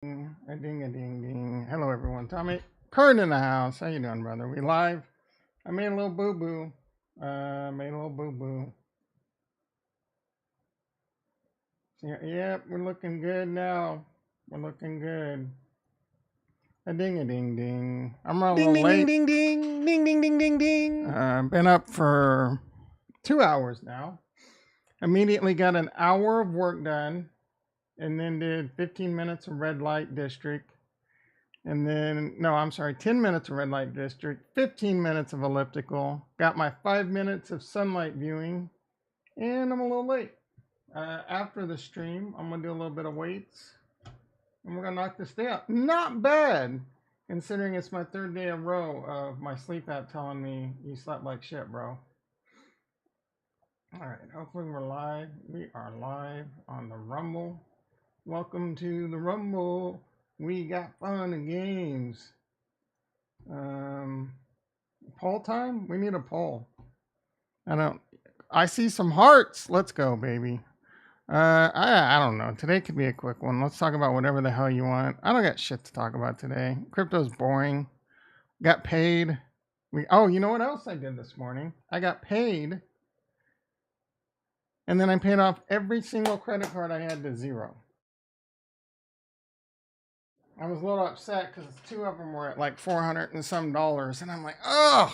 A ding a ding ding. Hello everyone. Tommy Kurt in the house. How you doing, brother? We live. I made a little boo boo. Made a little boo boo. Yeah, we're looking good now. We're looking good. A ding ding. I'm running a Ding little ding ding late. ding ding ding ding ding ding ding. Been up for 2 hours now. Immediately got an hour of work done, and then did 15 minutes of red light district. And then, no, I'm sorry, 10 minutes of red light district, 15 minutes of elliptical, got my 5 minutes of sunlight viewing, and I'm a little late. After the stream, I'm going to do a little bit of weights, and we're going to knock this day out. Not bad, considering it's my third day in a row of my sleep app telling me you slept like shit, bro. All right, hopefully we're live. We are live on the Rumble. Welcome to the Rumble. We got fun and games. Poll time? We need a poll. I see some hearts. Let's go, baby. I don't know. Today could be a quick one. Let's talk about whatever the hell you want. I don't got shit to talk about today. Crypto's boring. Got paid. You know what else I did this morning? I got paid, and then I paid off every single credit card I had to zero. I was a little upset because two of them were at like $400 and some, and I'm like, oh,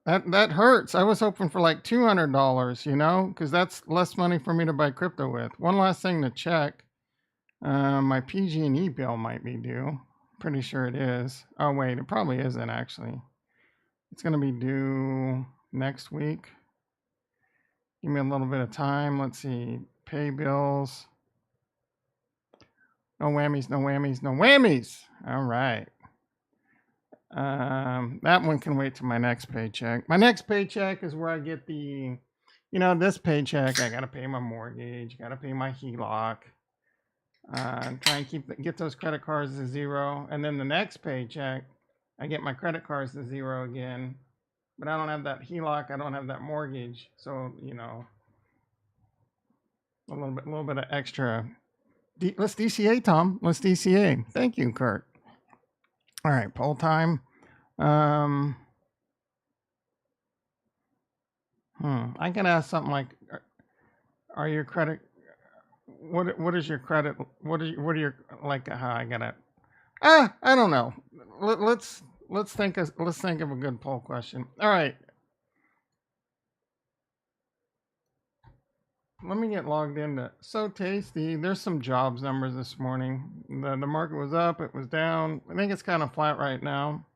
that hurts. I was hoping for like $200, because that's less money for me to buy crypto with. One last thing to check, my PG&E bill might be due. Pretty sure it is. Oh wait, it probably isn't actually. It's gonna be due next week. Give me a little bit of time. Let's see, pay bills. No whammies, no whammies, no whammies. All right. That one can wait till my next paycheck. My next paycheck is where I get this paycheck. I gotta pay my mortgage, gotta pay my HELOC, try and get those credit cards to zero, and then the next paycheck, I get my credit cards to zero again. But I don't have that HELOC, I don't have that mortgage, so a little bit of extra. Let's DCA, Tom. Let's DCA. Thank you, Kurt. All right, poll time. I can ask something like, "Are your credit? What is your credit? What are your like? I gotta. I don't know. Let's think of a good poll question. All right, let me get logged into So Tasty. There's some jobs numbers this morning. The market was up, it was down. I think it's kind of flat right now.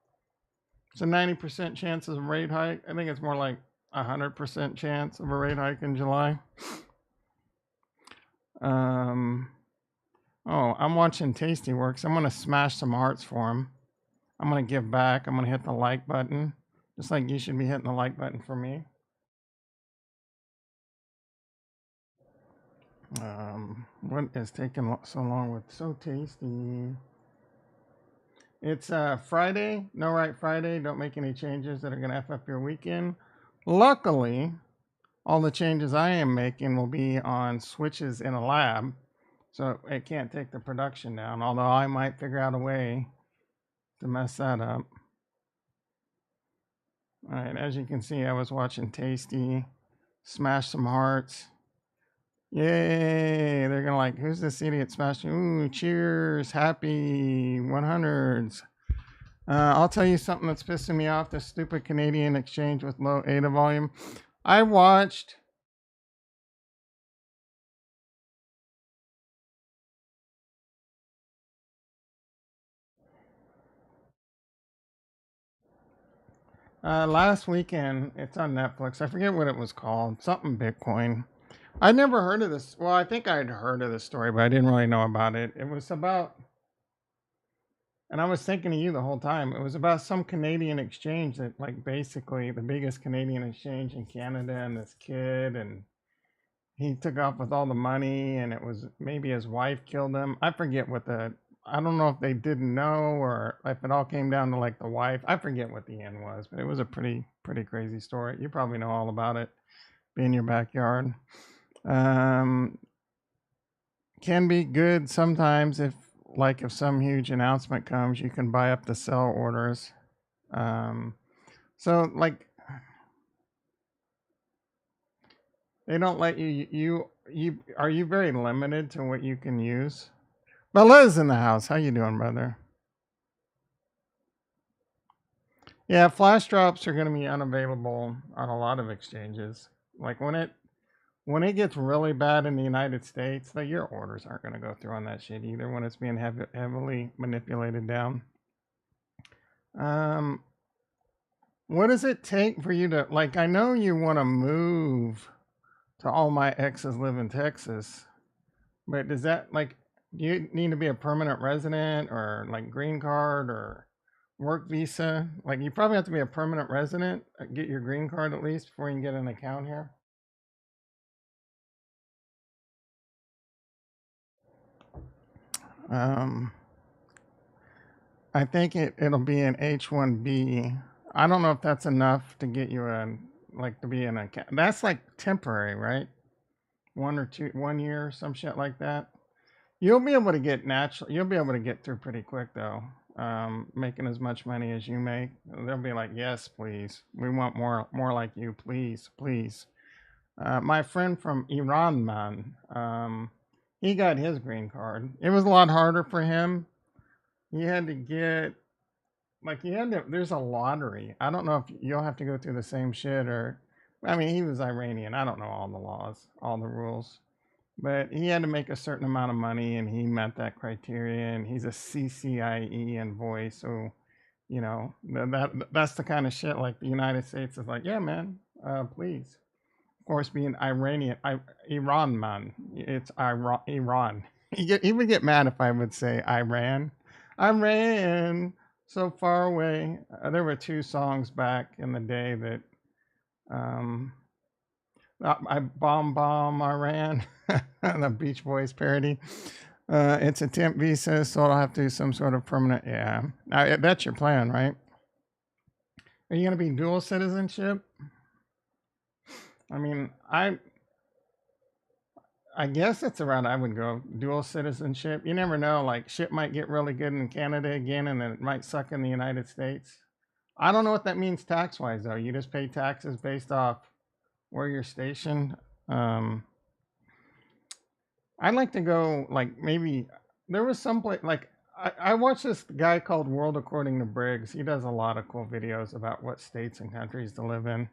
It's a 90% chance of a rate hike. I think it's more like 100% chance of a rate hike in July. I'm watching Tasty Works. I'm gonna smash some hearts for him. I'm gonna give back. I'm gonna hit the like button, just like you should be hitting the like button for me. What is taking so long with So Tasty? It's Friday. No right Friday. Don't make any changes that are gonna F up your weekend. Luckily, all the changes I am making will be on switches in a lab, so it can't take the production down. Although I might figure out a way to mess that up. All right, as you can see, I was watching Tasty smash some hearts. Yay! They're gonna like, who's this idiot smashing? Ooh, cheers, happy 100s. I'll tell you something that's pissing me off: this stupid Canadian exchange with low ADA volume. I watched. Last weekend, it's on Netflix. I forget what it was called. Something Bitcoin. I never heard of this. Well, I think I'd heard of this story, but I didn't really know about it. It was about, and I was thinking of you the whole time. It was about some Canadian exchange that, like, basically the biggest Canadian exchange in Canada, and this kid, and he took off with all the money, and it was maybe his wife killed him. I forget I don't know if they didn't know or if it all came down to like the wife. I forget what the end was, but it was a pretty crazy story. You probably know all about it. Be in your backyard. can be good sometimes if some huge announcement comes, you can buy up the sell orders. So like they don't let you are you very limited to what you can use? Bella's in the house. How you doing, brother? Yeah, flash drops are going to be unavailable on a lot of exchanges. Like when it gets really bad in the United States, like your orders aren't going to go through on that shit either when it's being heavily manipulated down. What does it take for you to like? I know you want to move to all my exes live in Texas, but does that like? Do you need to be a permanent resident or like green card or work visa? Like you probably have to be a permanent resident, get your green card at least before you can get an account here. Um, I think it'll be an H-1B. I don't know if that's enough to get you to be an account. That's like temporary, right? 1 year, some shit like that. You'll be able to get You'll be able to get through pretty quick though. Making as much money as you make, they'll be like, yes, please. We want more like you, please, please. My friend from Iran, man, he got his green card. It was a lot harder for him. He had to get there's a lottery. I don't know if you'll have to go through the same shit or I mean he was Iranian. I don't know all the laws, all the rules. But he had to make a certain amount of money and he met that criteria and he's a CCIE envoy. So, you know, that's the kind of shit like the United States is like, yeah, man, please. Of course, being Iran, man, it's Iran. He would get mad if I would say Iran. Iran, so far away. There were two songs back in the day that um, I bomb Iran, the Beach Boys parody. It's a temp visa, so I'll have to do some sort of permanent. Yeah, that's your plan, right? Are you gonna be dual citizenship? I mean, I guess that's around. I would go dual citizenship. You never know. Like shit might get really good in Canada again, and then it might suck in the United States. I don't know what that means tax wise though. You just pay taxes based off where you're stationed. I'd like to go like maybe there was some place like I watched this guy called World According to Briggs. He does a lot of cool videos about what states and countries to live in.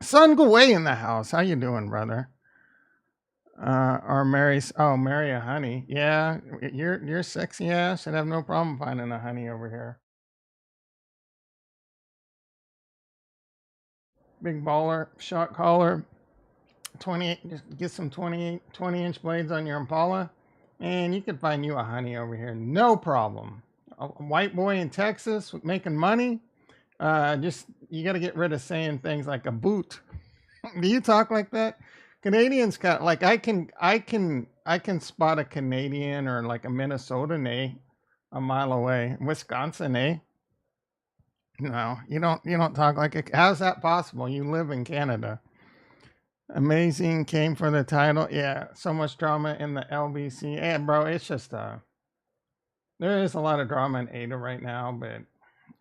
Sun Gwei in the house. How you doing, brother? Or marry a honey. Yeah, you're sexy ass. I'd have no problem finding a honey over here. Big baller, shot caller. 28, just get some 20-inch blades on your Impala, and you could find you a honey over here, no problem. A white boy in Texas making money. Just you got to get rid of saying things like a boot. Do you talk like that? Canadians got like I can spot a Canadian or like a Minnesotan a mile away. Wisconsin. No, you don't talk like it. How's that possible? You live in Canada. Amazing came for the title. Yeah, so much drama in the LBC. Yeah, bro, it's just there is a lot of drama in Ada right now, but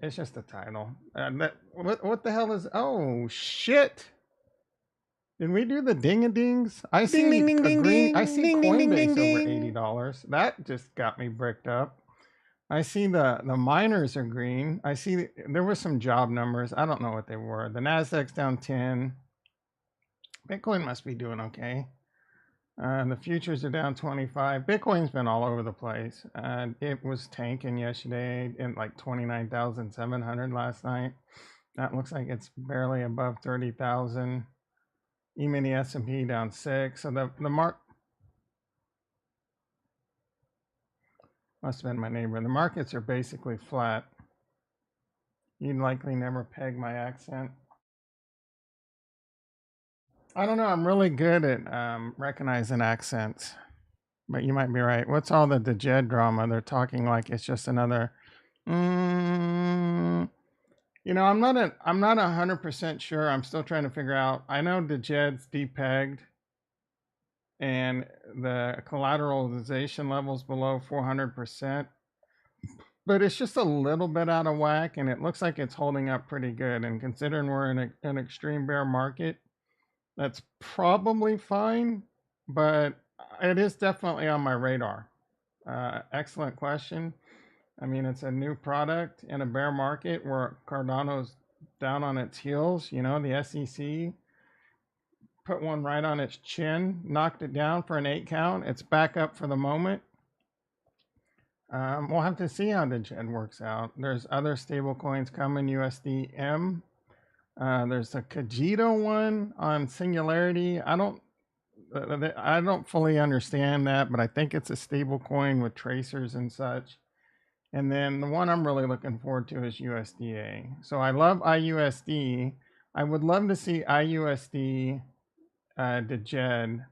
it's just a title. What the hell is? Oh shit! Did we do the ding-a-dings? I see Ding, ding, ding, ding, I see ding, ding, ding, Coinbase ding, over ding. $80. That just got me bricked up. I see the miners are green. I see there were some job numbers. I don't know what they were. The Nasdaq's down 10. Bitcoin must be doing okay. The futures are down 25. Bitcoin's been all over the place. It was tanking yesterday in like 29,700 last night. That looks like it's barely above 30,000. E-mini S&P down 6. So the mark must have been my neighbor. The markets are basically flat. You'd likely never peg my accent. I don't know. I'm really good at recognizing accents, but you might be right. What's all the Dejed drama? They're talking like it's just another. I'm not 100% sure. I'm still trying to figure out. I know Dejed's depegged, and the collateralization levels below 400%. But it's just a little bit out of whack, and it looks like it's holding up pretty good. And considering we're in an extreme bear market, that's probably fine, but it is definitely on my radar. Excellent question. I mean, it's a new product in a bear market where Cardano's down on its heels. You know, the SEC put one right on its chin, knocked it down for an 8 count. It's back up for the moment. We'll have to see how the Jed works out. There's other stable coins coming, USDM. There's a Kajito one on Singularity. I don't fully understand that, but I think it's a stable coin with tracers and such. And then the one I'm really looking forward to is USDA. So I love IUSD. I would love to see IUSD, Djed,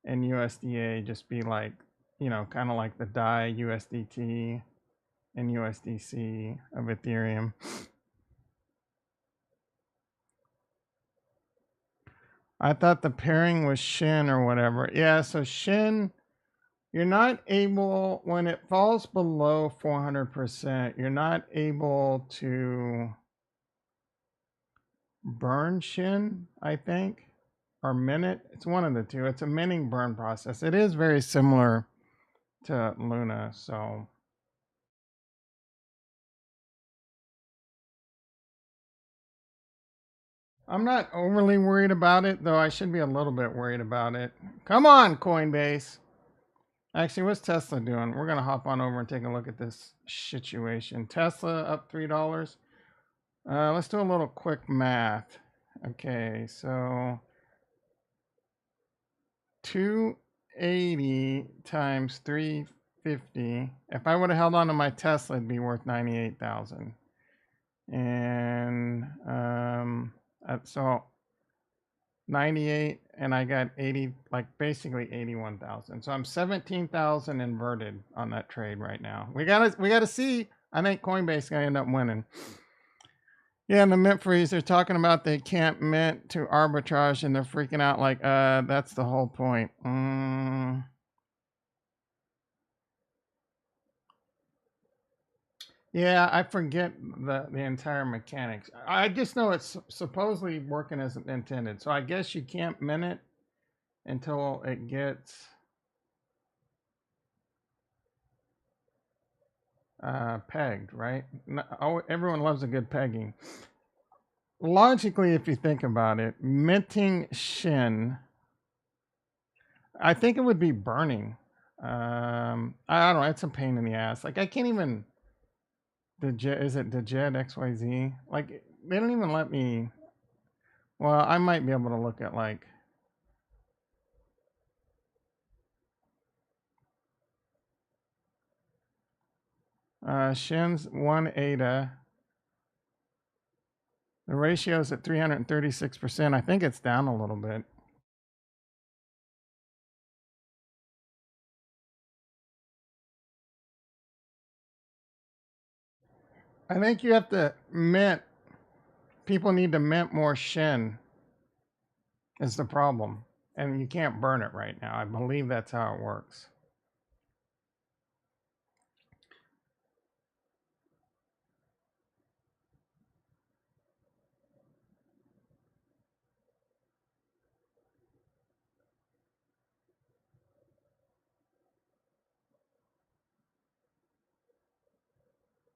and USDA just be like, you know, kind of like the DAI, USDT, and USDC of Ethereum. I thought the pairing was Shin or whatever. Yeah, so Shin, you're not able, when it falls below 400%, you're not able to burn Shin, I think, or mint it. It's one of the two. It's a minting burn process. It is very similar to Luna, so I'm not overly worried about it, though I should be a little bit worried about it. Come on, Coinbase. Actually, what's Tesla doing? We're going to hop on over and take a look at this situation. Tesla up $3. Let's do a little quick math. Okay, so 280 times 350. If I would have held on to my Tesla, it'd be worth 98,000. And so 98, and I got 80, like basically 81,000. So I'm 17,000 inverted on that trade right now. We gotta see. I think Coinbase gonna end up winning. Yeah, and the mint freeze, they're talking about they can't mint to arbitrage, and they're freaking out like, that's the whole point. Yeah, I forget the entire mechanics. I just know it's supposedly working as intended. So I guess you can't mint it until it gets pegged, right? Oh, everyone loves a good pegging. Logically, if you think about it, minting Shin, I think it would be burning. I don't know. It's a pain in the ass. Like I can't even. Is it Djed XYZ? Like they don't even let me. Well, I might be able to look at like. Shin's 1 ADA. The ratio is at 336%. I think it's down a little bit. I think you have to mint. People need to mint more Shin is the problem. And you can't burn it right now. I believe that's how it works.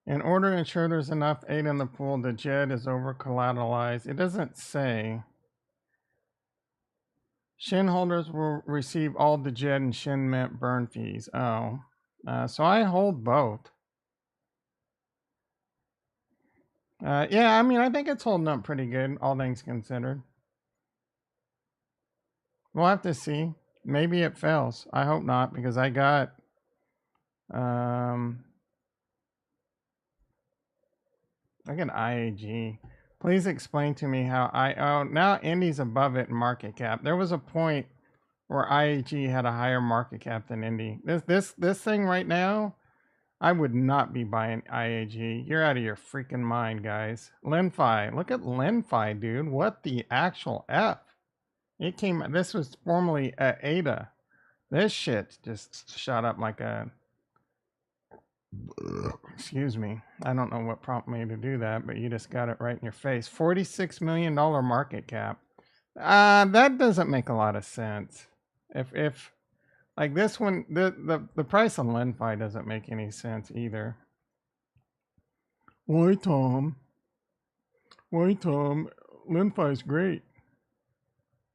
In order to ensure there's enough ADA in the pool, the Djed is over collateralized. It doesn't say. Shin holders will receive all the Djed and Shin mint burn fees. Oh, so I hold both. Yeah, I mean, I think it's holding up pretty good, all things considered. We'll have to see. Maybe it fails. I hope not, because I got I got IAG. Please explain to me how now Indy's above it in market cap. There was a point where IAG had a higher market cap than Indy. This thing right now, I would not be buying IAG. You're out of your freaking mind, guys. Linfi. Look at Linfi, dude. What the actual F? It came, this was formerly ADA. This shit just shot up like a... Excuse me. I don't know what prompted me to do that, but you just got it right in your face. $46 million market cap. That doesn't make a lot of sense. If like this one, the price on LenFi doesn't make any sense either. Why, Tom? Why, Tom? LenFi is great.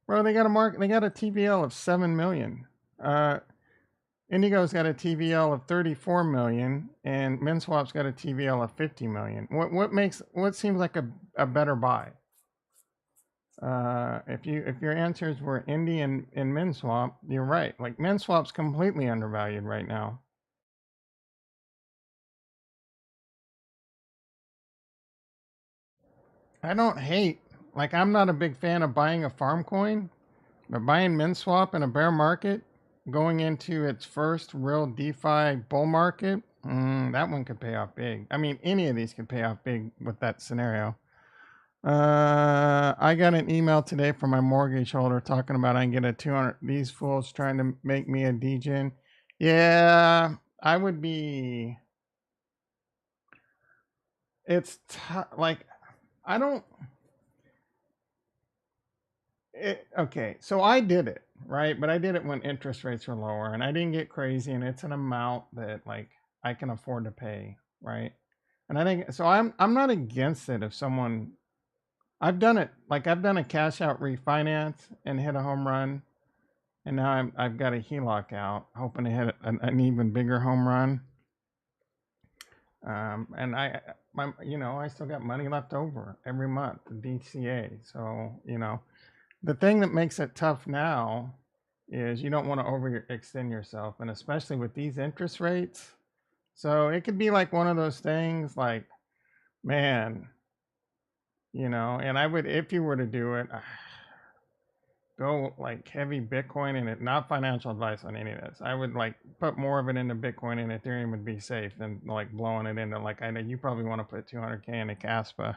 Bro, they got a TVL of 7 million. Indigo's got a TVL of 34 million, and MinSwap's got a TVL of 50 million. What seems like a better buy? If your answers were Indy and MinSwap, you're right. Like MinSwap's completely undervalued right now. I don't hate, like I'm not a big fan of buying a farm coin, but buying MinSwap in a bear market, going into its first real DeFi bull market, that one could pay off big. I mean, any of these could pay off big with that scenario. I got an email today from my mortgage holder talking about I can get a 200. These fools trying to make me a degen. Yeah, I would be. It's like I don't. Okay, so I did it, right? But I did it when interest rates were lower, and I didn't get crazy, and it's an amount that like I can afford to pay, right? And I think so. I'm not against it if someone. I've done it. Like I've done a cash out refinance and hit a home run, and now I've got a HELOC out, hoping to hit an even bigger home run. And I still got money left over every month, the DCA. So the thing that makes it tough now is you don't want to overextend yourself, and especially with these interest rates. So it could be like one of those things, like, man, and I would, if you were to do it, go like heavy Bitcoin in it. Not financial advice on any of this. I would like put more of it into Bitcoin, and Ethereum would be safe than like blowing it into, like, I know you probably want to put 200K into Caspa.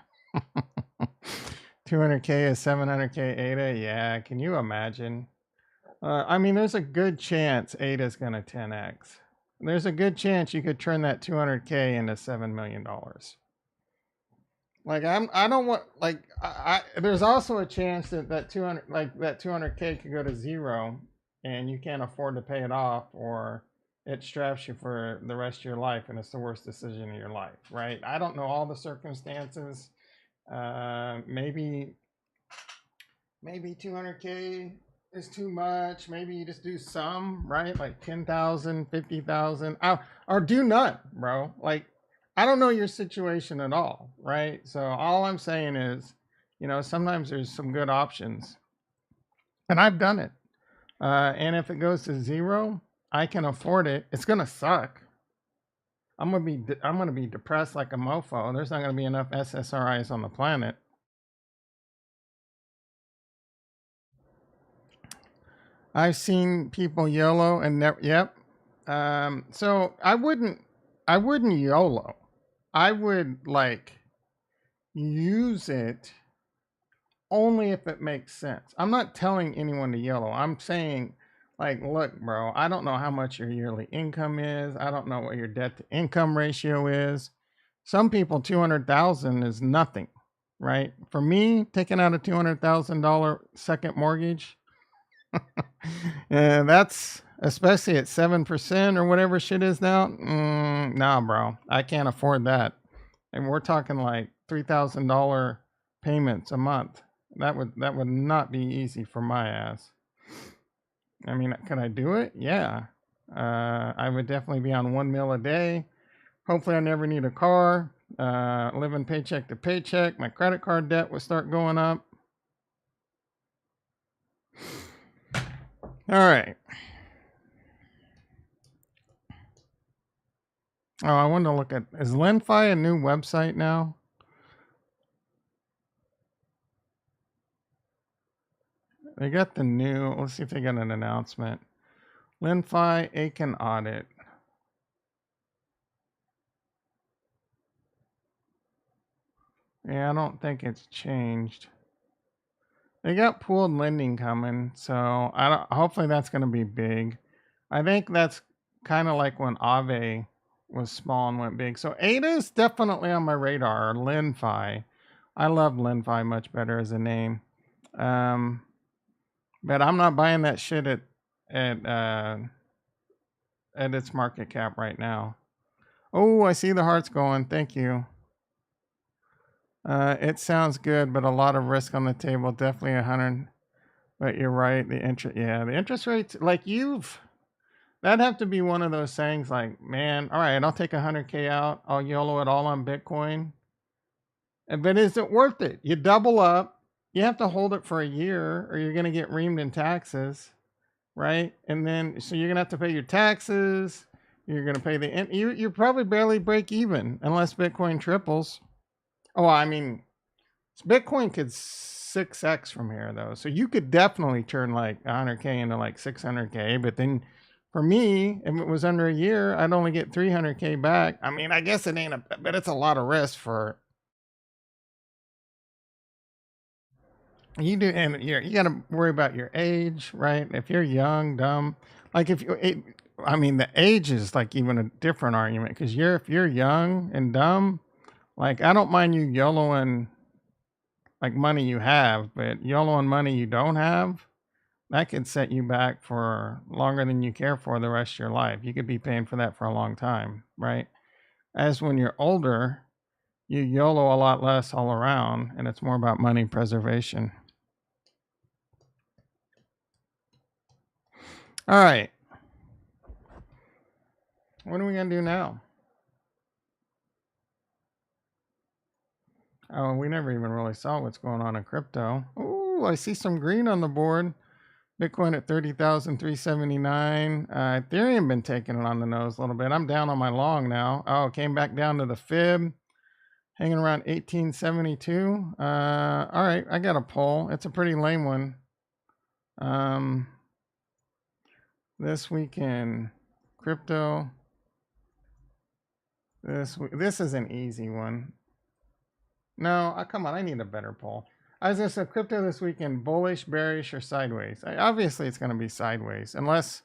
200K is 700K ADA. Yeah, can you imagine? I mean, there's a good chance ADA is going to 10x. There's a good chance you could turn that 200K into $7 million. Like I don't want, like there's also a chance that 200K could go to zero, and you can't afford to pay it off, or it straps you for the rest of your life, and it's the worst decision of your life, right? I don't know all the circumstances. Maybe 200K is too much. Maybe you just do some, right? Like 10,000, 50,000, or do none, bro. Like, I don't know your situation at all, right? So all I'm saying is, sometimes there's some good options, and I've done it. And if it goes to zero, I can afford it. It's gonna suck. I'm gonna be depressed like a mofo. There's not gonna be enough SSRIs on the planet. I've seen people YOLO and never. Yep. So I wouldn't YOLO. I would like use it only if it makes sense. I'm not telling anyone to YOLO. I'm saying, like, look, bro, I don't know how much your yearly income is. I don't know what your debt to income ratio is. Some people, 200,000 is nothing, right? For me, taking out a $200,000 second mortgage, and that's especially at 7% or whatever shit is now. Nah, bro, I can't afford that. And we're talking like $3,000 payments a month. That would not be easy for my ass. I mean, can I do it? Yeah. I would definitely be on 1 meal a day. Hopefully, I never need a car. Living paycheck to paycheck. My credit card debt would start going up. All right. Oh, I wanted to look at, is LenFi a new website now? They got the new, let's see if they got an announcement. LenFi Aiken audit. Yeah, I don't think it's changed. They got pooled lending coming, so hopefully that's going to be big. I think that's kind of like when Aave was small and went big. So ADA is definitely on my radar. Or LinFi. I love LinFi much better as a name. Um, but I'm not buying that shit at uh, at its market cap right now. Oh, I see the hearts going. Thank you. It sounds good, but a lot of risk on the table. Definitely 100. But you're right. The interest rates, like that'd have to be one of those sayings like, man, all right, I'll take 100K out. I'll YOLO it all on Bitcoin. But is it worth it? You double up. You have to hold it for a year or you're going to get reamed in taxes, right? And then, so you're going to have to pay your taxes. You're going to pay you probably barely break even unless Bitcoin triples. Oh, I mean, Bitcoin could 6x from here though. So you could definitely turn like 100K into like 600K. But then for me, if it was under a year, I'd only get 300K back. I mean, I guess it ain't but it's a lot of risk for you do. And you got to worry about your age, right? If you're young, dumb, like I mean, the age is like even a different argument because if you're young and dumb, like I don't mind you YOLOing like money you have, but YOLOing money you don't have, that could set you back for longer than you care for the rest of your life. You could be paying for that for a long time, right? As when you're older, you YOLO a lot less all around, and it's more about money preservation. All right. What are we going to do now? Oh, we never even really saw what's going on in crypto. Oh, I see some green on the board. Bitcoin at 30,379. Ethereum been taking it on the nose a little bit. I'm down on my long now. Oh, came back down to the fib, hanging around 1872. All right, I got a poll. It's a pretty lame one. This weekend, crypto. This is an easy one. No, come on, I need a better poll. I was gonna say crypto this weekend, bullish, bearish, or sideways. Obviously, it's gonna be sideways, unless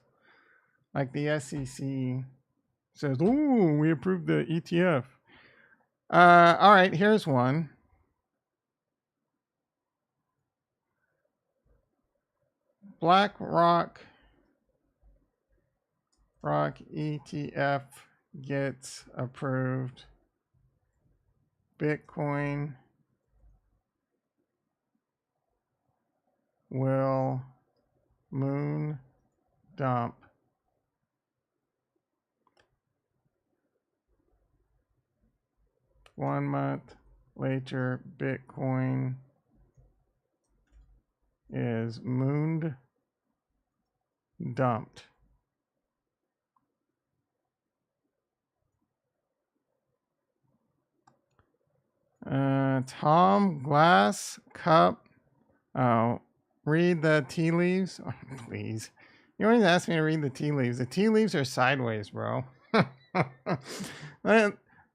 like the SEC says, "Oh, we approved the ETF." All right, here's one. BlackRock ETF gets approved. Bitcoin will moon dump. One month later, Bitcoin is mooned dumped. Tom Glass Cup. Oh, read the tea leaves. Oh, please. You always ask me to read the tea leaves. The tea leaves are sideways, bro.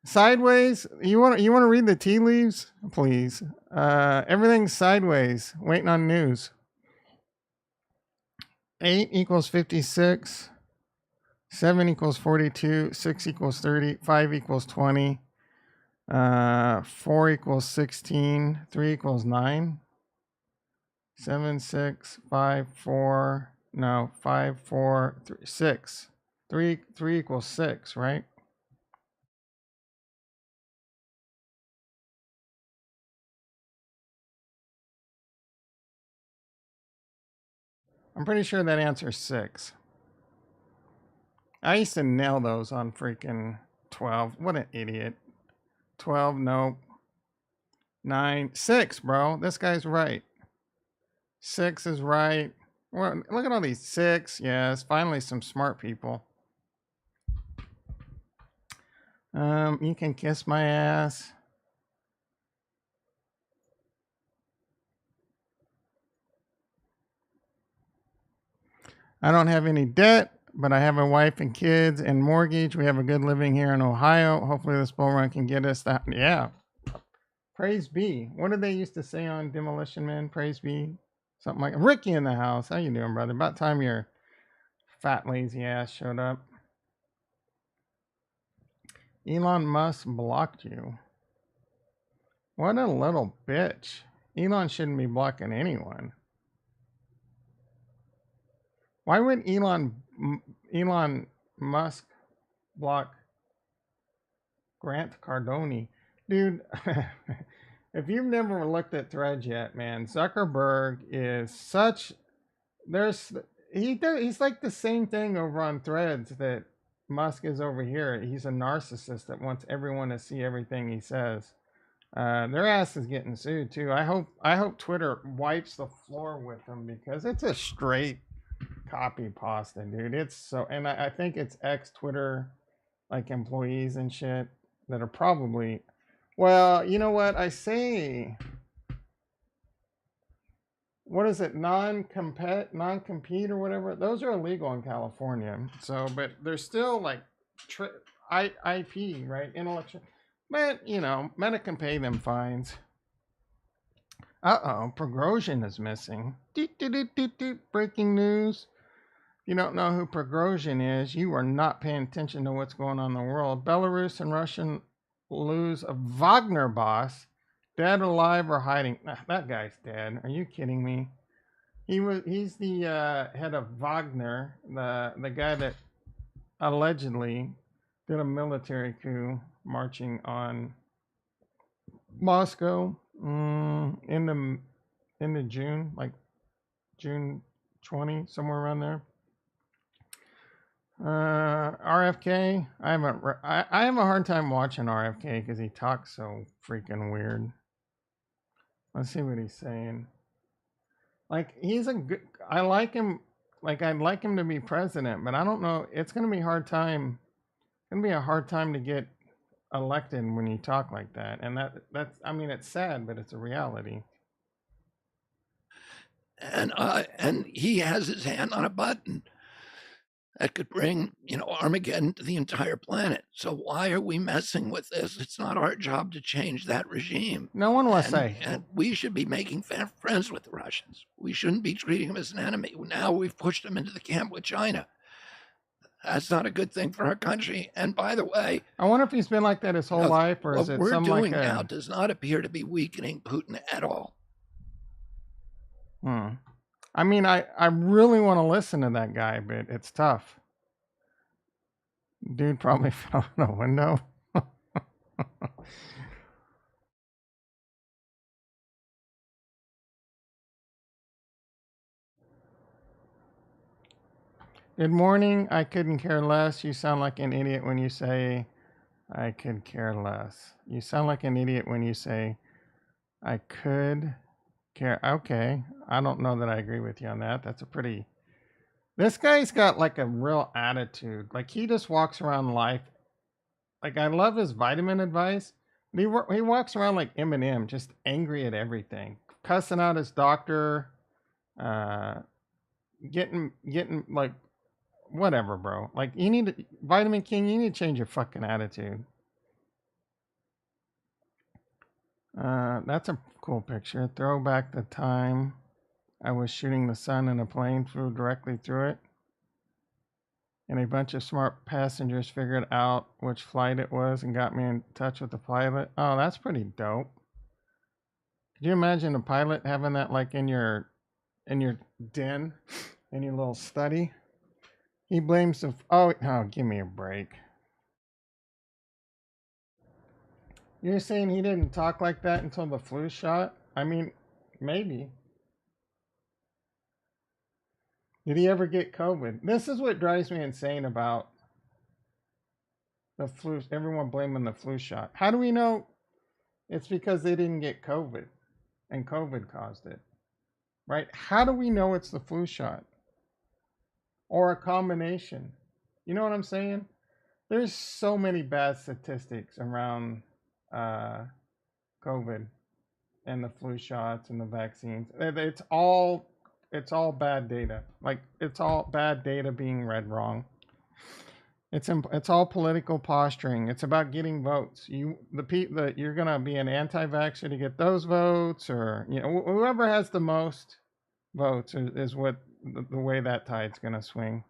Sideways. You want to read the tea leaves, please? Everything's sideways. Waiting on news. 8 equals 56. 7 equals 42. 6 equals 30. 5 equals 20. 4 equals 16. 3 equals 9. 7, 6, 5, 4. No, 5, 4, 3, 6. 3 equals 6, right? I'm pretty sure that answer's 6. I used to nail those on freaking 12. What an idiot. 12, nope. 9, 6, bro. This guy's right. 6 is right. Well, look at all these 6. Yes, finally some smart people. You can kiss my ass. I don't have any debt, but I have a wife and kids and mortgage. We have a good living here in Ohio. Hopefully this bull run can get us that. Yeah. Praise be. What did they used to say on Demolition Man? Praise be. Something like Ricky in the house. How you doing, brother? About time you're fat lazy ass showed up. Elon Musk blocked you. What a little bitch. Elon shouldn't be blocking anyone. Why would Elon Musk block Grant Cardone? Dude, if you've never looked at Threads yet, man, Zuckerberg is such he's like the same thing over on Threads that Musk is over here. He's a narcissist that wants everyone to see everything he says. Their ass is getting sued too. I hope Twitter wipes the floor with them because it's a straight copy pasta, dude. It's so, and I think it's ex Twitter like employees and shit that are probably, well, you know what I say. What is it? Non-compete or whatever. Those are illegal in California. So, but they're still like IP, right? Intellectual. But you know, Meta can pay them fines. Prigozhin is missing. Breaking news. If you don't know who Prigozhin is, you are not paying attention to what's going on in the world. Belarus and Russian lose a Wagner boss. Dead, alive, or hiding? That guy's dead. Are you kidding me? He's the head of Wagner, the guy that allegedly did a military coup marching on Moscow in the June, like June 20, somewhere around there. RFK, I have a hard time watching RFK because he talks so freaking weird. Let's see what he's saying. Like, he's a good, I like him, like, I'd like him to be president, but I don't know, it's going to be a hard time to get elected when you talk like that. And that's, I mean, it's sad, but it's a reality. And he has his hand on a button that could bring, Armageddon to the entire planet. So why are we messing with this? It's not our job to change that regime. No one will say. And we should be making friends with the Russians. We shouldn't be treating them as an enemy. Now we've pushed them into the camp with China. That's not a good thing for our country. And by the way, I wonder if he's been like that his whole life, or is it what we're something doing like now does not appear to be weakening Putin at all. I mean, I really want to listen to that guy, but it's tough. Dude probably fell in a window. Good morning. I couldn't care less. You sound like an idiot when you say I could care less. You sound like an idiot when you say I could care. Okay. I don't know that I agree with you on that. That's a pretty. This guy's got like a real attitude. Like, he just walks around life. Like, I love his vitamin advice. He walks around like Eminem, just angry at everything, cussing out his doctor, getting like, whatever, bro. Like, you need to, Vitamin King, you need to change your fucking attitude. That's a cool picture. Throw back the time I was shooting the sun and a plane flew directly through it. And a bunch of smart passengers figured out which flight it was and got me in touch with the pilot. Oh, that's pretty dope. Could you imagine a pilot having that like in your den, in your little study? He blames the, oh, give me a break. You're saying he didn't talk like that until the flu shot? I mean, maybe. Did he ever get COVID? This is what drives me insane about the flu. Everyone blaming the flu shot. How do we know it's because they didn't get COVID and COVID caused it? Right? How do we know it's the flu shot? Or a combination? You know what I'm saying? There's so many bad statistics around COVID and the flu shots and the vaccines. It's all bad data. Like, it's all bad data being read wrong. It's all political posturing. It's about getting votes. You're gonna be an anti-vaxxer to get those votes, or whoever has the most votes is what the way that tide's gonna swing.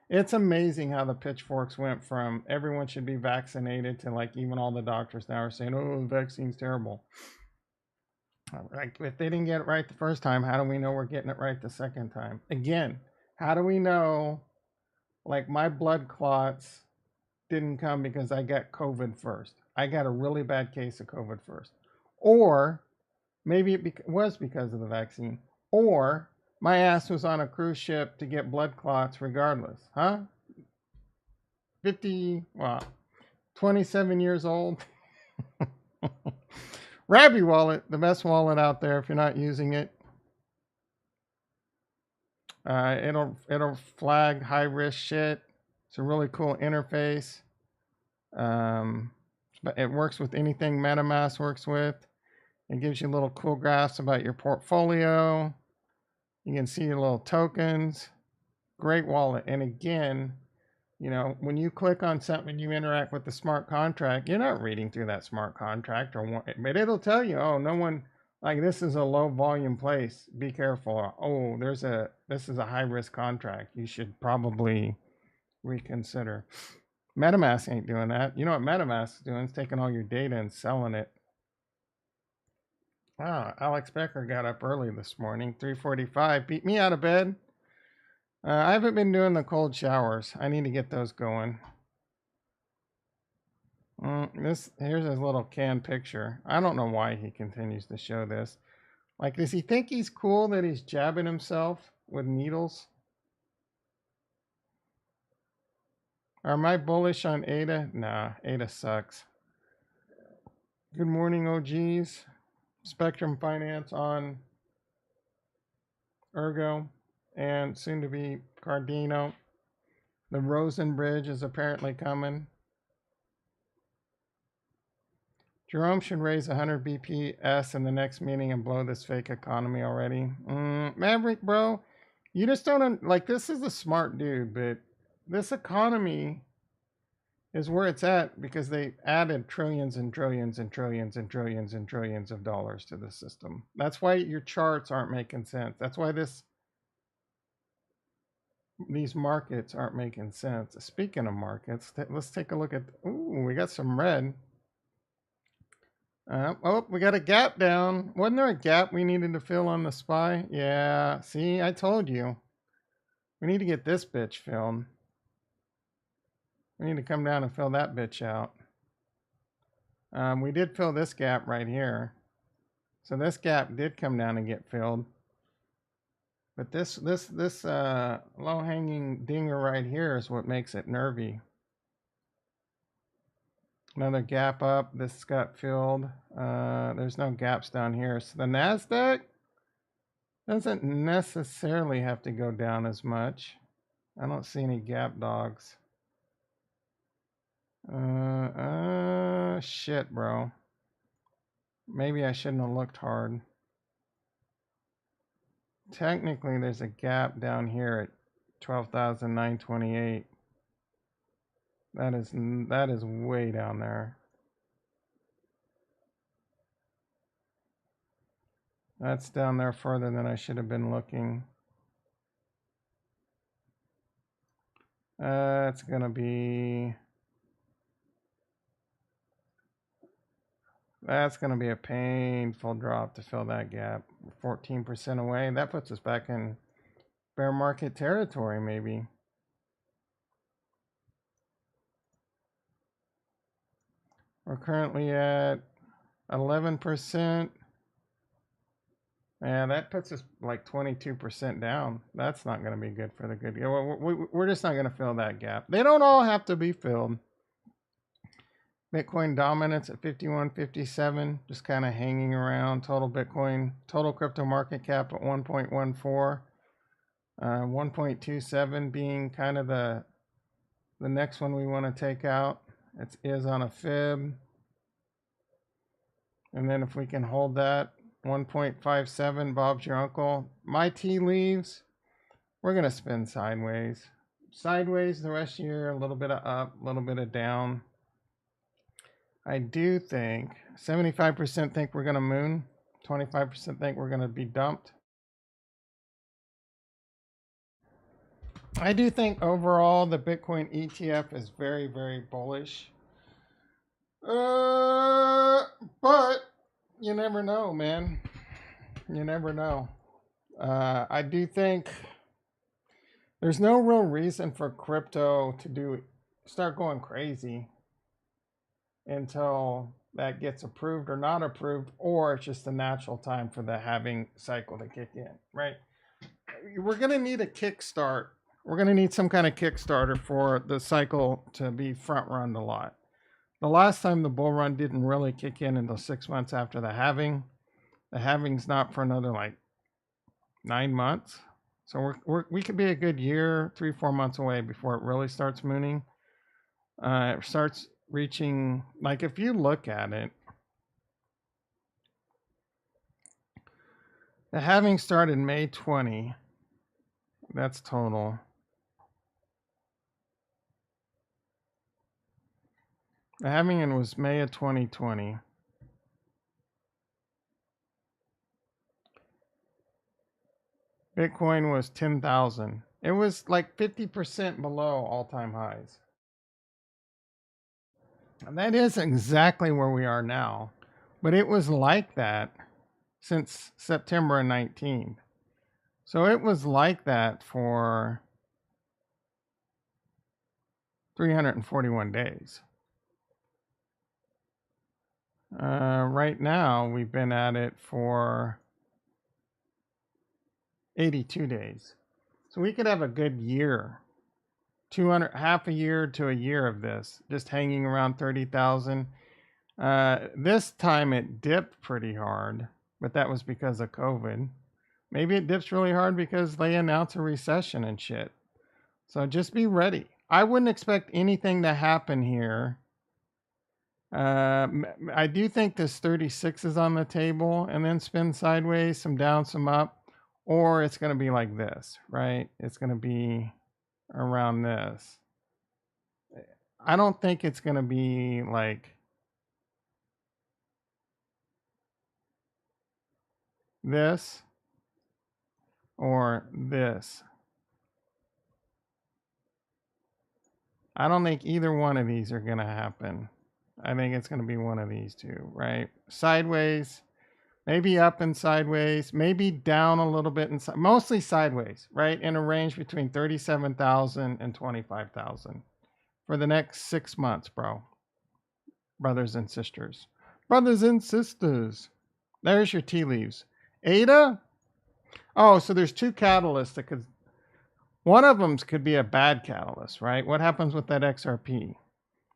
It's amazing how the pitchforks went from everyone should be vaccinated to like even all the doctors now are saying, oh, the vaccine's terrible. Like if they didn't get it right the first time, how do we know we're getting it right the second time? Again, how do we know like my blood clots didn't come because I got COVID first? I got a really bad case of COVID first. Or maybe it was because of the vaccine. Or my ass was on a cruise ship to get blood clots regardless. Huh? 27 years old. Rabby wallet, the best wallet out there if you're not using it. It'll flag high risk shit. It's a really cool interface. But it works with anything MetaMask works with. It gives you little cool graphs about your portfolio. You can see your little tokens. Great wallet. And again, you know, when you click on something, you interact with the smart contract, you're not reading through that smart contract, but it'll tell you, oh, no one, like this is a low volume place. Be careful. Oh, this is a high risk contract. You should probably reconsider. MetaMask ain't doing that. You know what MetaMask is doing? It's taking all your data and selling it. Alex Becker got up early this morning, 3:45, beat me out of bed. I haven't been doing the cold showers. I need to get those going. Here's his little canned picture. I don't know why he continues to show this. Like, does he think he's cool that he's jabbing himself with needles? Am I bullish on ADA? Nah, ADA sucks. Good morning, OGs. Spectrum Finance on Ergo and soon to be Cardano. The Rosen Bridge is apparently coming. Jerome should raise 100 BPS in the next meeting and blow this fake economy already. Maverick, bro, you just don't, like, this is a smart dude, but this economy is where it's at because they added trillions and trillions and trillions and trillions and trillions of dollars to the system. That's why your charts aren't making sense. That's why these markets aren't making sense. Speaking of markets, let's take a look at, we got some red. We got a gap down. Wasn't there a gap we needed to fill on the SPY? Yeah, see, I told you. We need to get this bitch filled. We need to come down and fill that bitch out. We did fill this gap right here. So this gap did come down and get filled. But this low-hanging dinger right here is what makes it nervy. Another gap up. This got filled. There's no gaps down here. So the NASDAQ doesn't necessarily have to go down as much. I don't see any gap dogs. Shit, bro. Maybe I shouldn't have looked hard. Technically, there's a gap down here at 12,928. That is way down there. That's down there further than I should have been looking. It's gonna be. That's gonna be a painful drop to fill that gap. 14% away. That puts us back in bear market territory, maybe. We're currently at 11%. Yeah, that puts us like 22% down. That's not going to be good for the good. We're just not going to fill that gap. They don't all have to be filled. Bitcoin dominance at 51.57, just kind of hanging around. Total Bitcoin, total crypto market cap at 1.14. 1.27 being kind of the next one we want to take out. It is on a fib. And then if we can hold that, 1.57, Bob's your uncle. My tea leaves, we're going to spin sideways. Sideways the rest of the year, a little bit of up, a little bit of down. I do think 75% think we're going to moon, 25% think we're going to be dumped. I do think overall the Bitcoin ETF is very, very bullish. But you never know, man. You never know. I do think there's no real reason for crypto to start going crazy until that gets approved or not approved, or it's just a natural time for the halving cycle to kick in, right? We're going to need a kickstart. We're going to need some kind of Kickstarter for the cycle to be front run a lot. The last time the bull run didn't really kick in until 6 months after the halving. The halving's not for another like 9 months. So we could be a good year, 3-4 months away before it really starts mooning. It starts reaching, like if you look at it, the halving started May 20. That's total. The halving was May of 2020. Bitcoin was 10,000. It was like 50% below all-time highs. And that is exactly where we are now. But it was like that since September 19th. So it was like that for 341 days. Right now, we've been at it for 82 days. So we could have a good year, half a year to a year of this, just hanging around 30,000. This time it dipped pretty hard, but that was because of COVID. Maybe it dips really hard because they announce a recession and shit. So just be ready. I wouldn't expect anything to happen here. I do think this 36 is on the table and then spin sideways, some down, some up, or it's going to be like this, right? It's going to be around this. I don't think it's going to be like this or this. I don't think either one of these are going to happen. I think it's going to be one of these two, right? Sideways, maybe up and sideways, maybe down a little bit, and mostly sideways, right? In a range between 37,000 and 25,000 for the next 6 months, brothers and sisters. Brothers and sisters. There's your tea leaves. ADA? Oh, so there's two catalysts that could, one of them could be a bad catalyst, right? What happens with that XRP?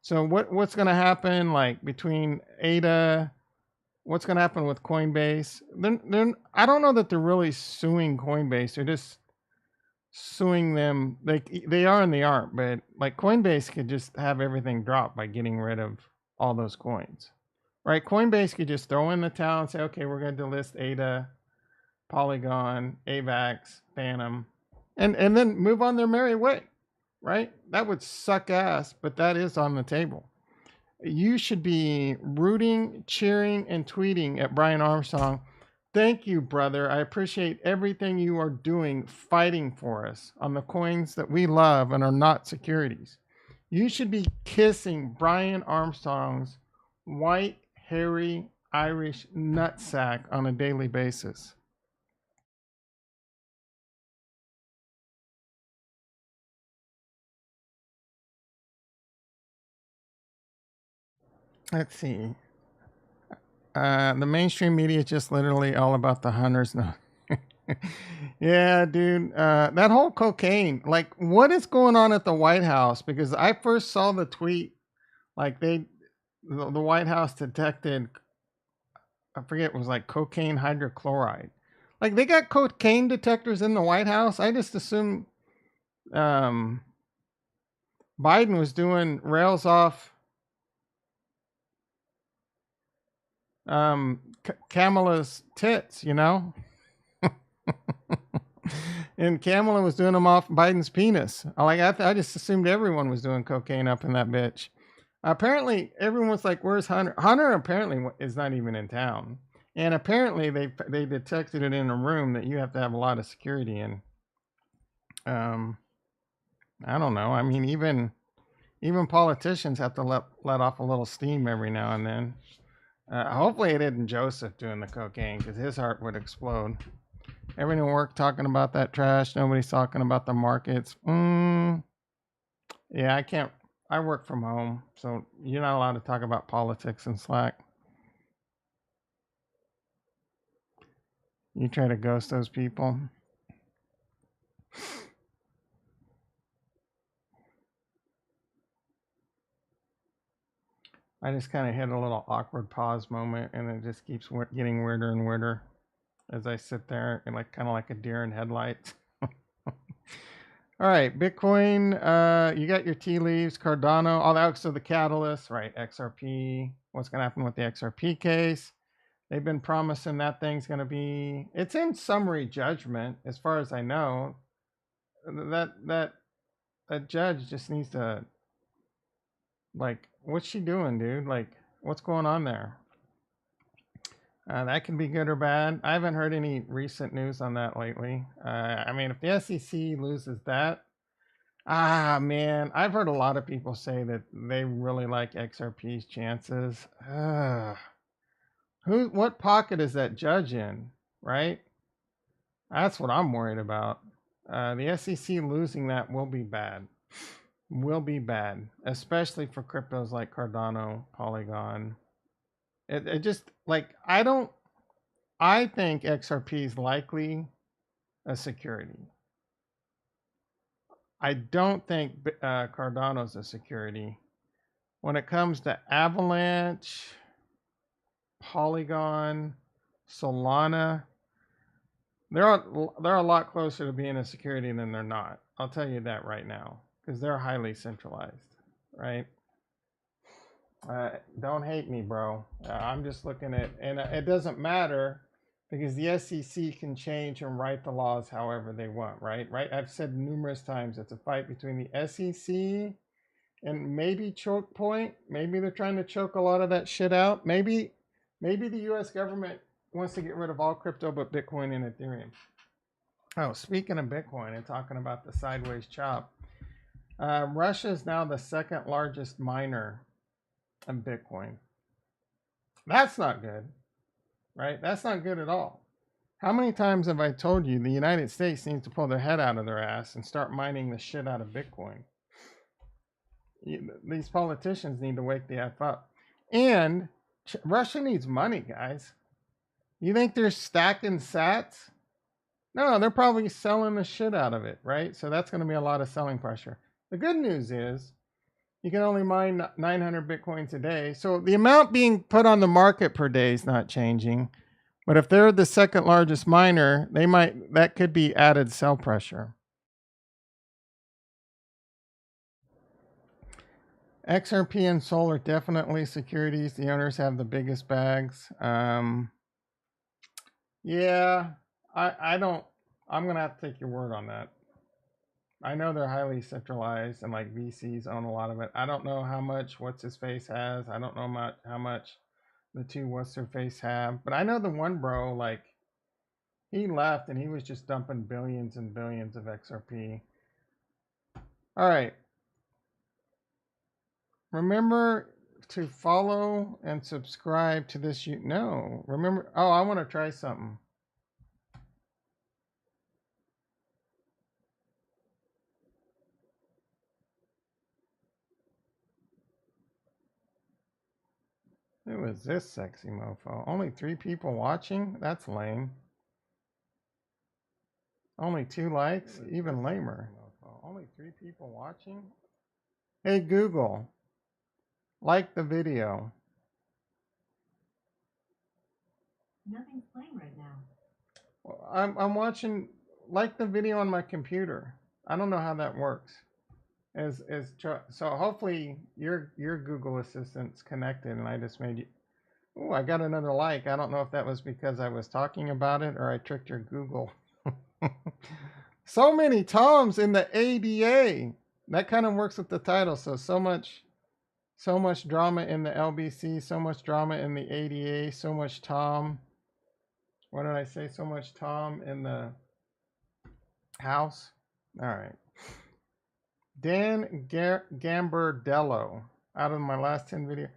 So what's going to happen like between ADA, what's going to happen with Coinbase? I don't know that they're really suing Coinbase. They're just suing them. They are and they aren't, but like Coinbase could just have everything drop by getting rid of all those coins, right? Coinbase could just throw in the towel and say, okay, we're going to delist ADA, Polygon, AVAX, Phantom, and then move on their merry way, right? That would suck ass, but that is on the table. You should be rooting, cheering, and tweeting at Brian Armstrong. Thank you, brother. I appreciate everything you are doing, fighting for us on the coins that we love and are not securities. You should be kissing Brian Armstrong's white, hairy, Irish nutsack on a daily basis. Let's see. The mainstream media is just literally all about the hunters. No. Yeah, dude. That whole cocaine, like what is going on at the White House? Because I first saw the tweet, like the White House detected, I forget, it was like cocaine hydrochloride. Like they got cocaine detectors in the White House. I just assumed Biden was doing rails off Kamala's tits, you know? And Kamala was doing them off Biden's penis. I just assumed everyone was doing cocaine up in that bitch. Apparently, everyone was like, "Where's Hunter?" Hunter apparently is not even in town, and apparently they detected it in a room that you have to have a lot of security in. I don't know. I mean, even politicians have to let off a little steam every now and then. Hopefully, it isn't Joseph doing the cocaine because his heart would explode. Everyone at work talking about that trash. Nobody's talking about the markets. Yeah, I can't. I work from home, so you're not allowed to talk about politics in Slack. You try to ghost those people. I just kind of hit a little awkward pause moment, and it just keeps getting weirder and weirder as I sit there and like kind of like a deer in headlights. All right, Bitcoin. You got your tea leaves, Cardano, all that. So the catalyst, right? XRP. What's going to happen with the XRP case? They've been promising that thing's going to be. It's in summary judgment, as far as I know. That judge just needs to, like, what's she doing, dude? Like, what's going on there? That can be good or bad. I haven't heard any recent news on that lately. I mean, if the SEC loses that, man, I've heard a lot of people say that they really like XRP's chances. What pocket is that judge in, right? That's what I'm worried about. The SEC losing that will be bad. Will be bad, especially for cryptos like Cardano, Polygon. It just like I think XRP is likely a security. I don't think Cardano's a security. When it comes to Avalanche, Polygon, Solana, they're a lot closer to being a security than they're not. I'll tell you that right now because they're highly centralized, right? Don't hate me, bro. I'm just looking at, and it doesn't matter because the SEC can change and write the laws however they want, right? Right? I've said numerous times it's a fight between the SEC and maybe choke point. Maybe they're trying to choke a lot of that shit out. Maybe the U.S. government wants to get rid of all crypto but Bitcoin and Ethereum. Oh, speaking of Bitcoin and talking about the sideways chop, Russia is now the second largest miner of Bitcoin. That's not good, right? That's not good at all. How many times have I told you the United States needs to pull their head out of their ass and start mining the shit out of Bitcoin? These politicians need to wake the F up. And Russia needs money, guys. You think they're stacking sats? No, they're probably selling the shit out of it, right? So that's going to be a lot of selling pressure. The good news is you can only mine 900 Bitcoins a day. So the amount being put on the market per day is not changing. But if they're the second largest miner, that could be added sell pressure. XRP and Sol are definitely securities. The owners have the biggest bags. Yeah, I don't. I'm gonna have to take your word on that. I know they're highly centralized and like VCs own a lot of it. I don't know how much what's his face has. I don't know how much the two what's their face have. But I know the one bro, like, he left and he was just dumping billions and billions of XRP. All right. Remember to follow and subscribe to this. No, remember. Oh, I want to try something. Who is this sexy mofo? Only 3 people watching? That's lame. Only 2 likes? Even lamer. Only 3 people watching? Hey Google, like the video. Nothing's playing right now. Well, I'm watching, like the video on my computer. I don't know how that works. So hopefully your Google Assistant's connected and I just made you. Oh, I got another like. I don't know if that was because I was talking about it or I tricked your Google. So many Toms in the ADA. That kind of works with the title. So much drama in the LBC, so much drama in the ADA, so much Tom. What did I say? So much Tom in the house. All right. Dan Gamberdello out of my last 10 videos.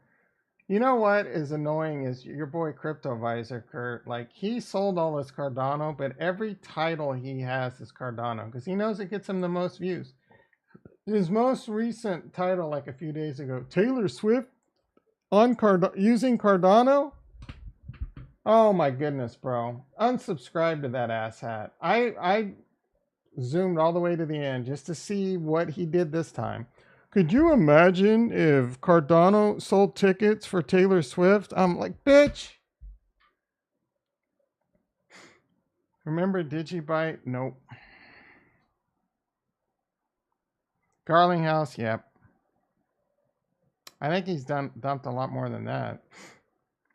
You know what is annoying is your boy CryptoVisor, Kurt. Like, he sold all his Cardano, but every title he has is Cardano because he knows it gets him the most views. His most recent title, like a few days ago, Taylor Swift on using Cardano. Oh my goodness, bro! Unsubscribe to that asshat. I zoomed all the way to the end just to see what he did this time. Could you imagine if Cardano sold tickets for Taylor Swift? I'm like, bitch. Remember Digibyte? Nope. Garlinghouse? Yep. I think he's dumped a lot more than that.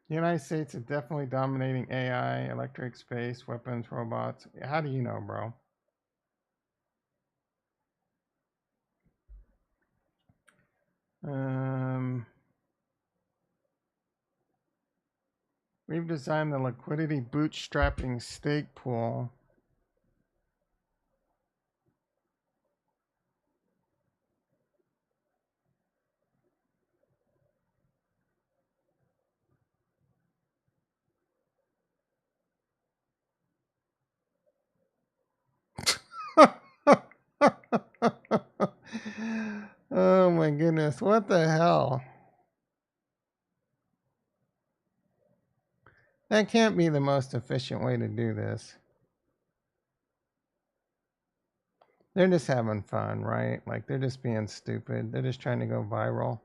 The United States is definitely dominating AI, electric, space, weapons, robots. How do you know, bro? We've designed the liquidity bootstrapping stake pool. Oh my goodness, what the hell? That can't be the most efficient way to do this. They're just having fun, right? Like, they're just being stupid. They're just trying to go viral.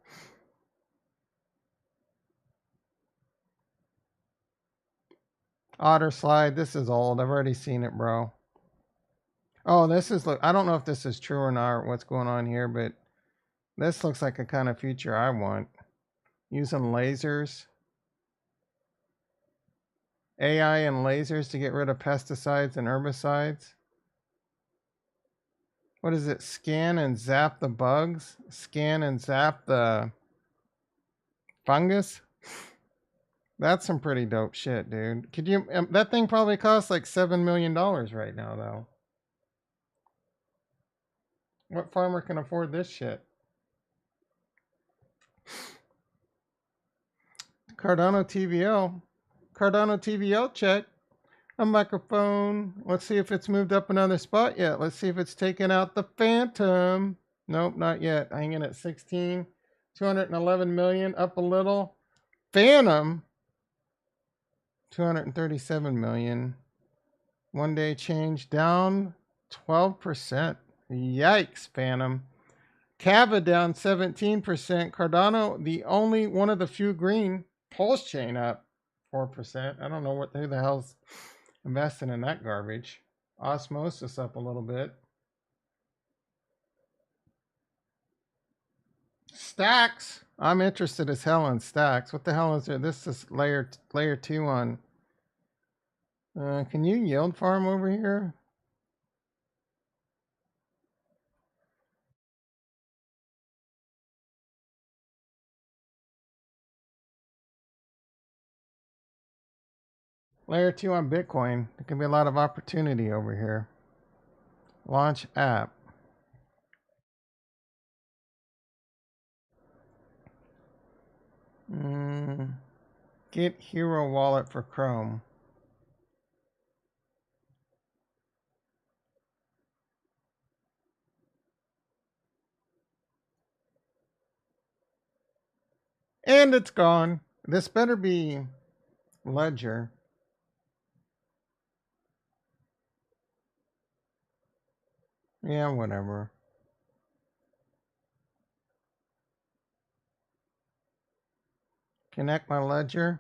Otter slide, this is old. I've already seen it, bro. Oh, this is, look, I don't know if this is true or not, or what's going on here, but this looks like a kind of future I want. Using lasers. AI and lasers to get rid of pesticides and herbicides. What is it? Scan and zap the bugs? Scan and zap the fungus? That's some pretty dope shit, dude. Could you, that thing probably costs like $7 million right now, though. What farmer can afford this shit? Cardano TVL. Cardano TVL check. A microphone. Let's see if it's moved up another spot yet. Let's see if it's taken out the Phantom. Nope, not yet. Hanging at 16. 211 million. Up a little. Phantom. 237 million. 1 day change down 12%. Yikes, Phantom. Kava down 17%. Cardano, the only one of the few green. Pulse chain up 4%. I don't know who the hell's investing in that garbage. Osmosis up a little bit. Stacks. I'm interested as hell in stacks. What the hell is there? This is layer 2 on. Can you yield farm over here? Layer 2 on Bitcoin. There can be a lot of opportunity over here. Launch app. Get Hero Wallet for Chrome. And it's gone. This better be Ledger. Yeah, whatever. Connect my Ledger.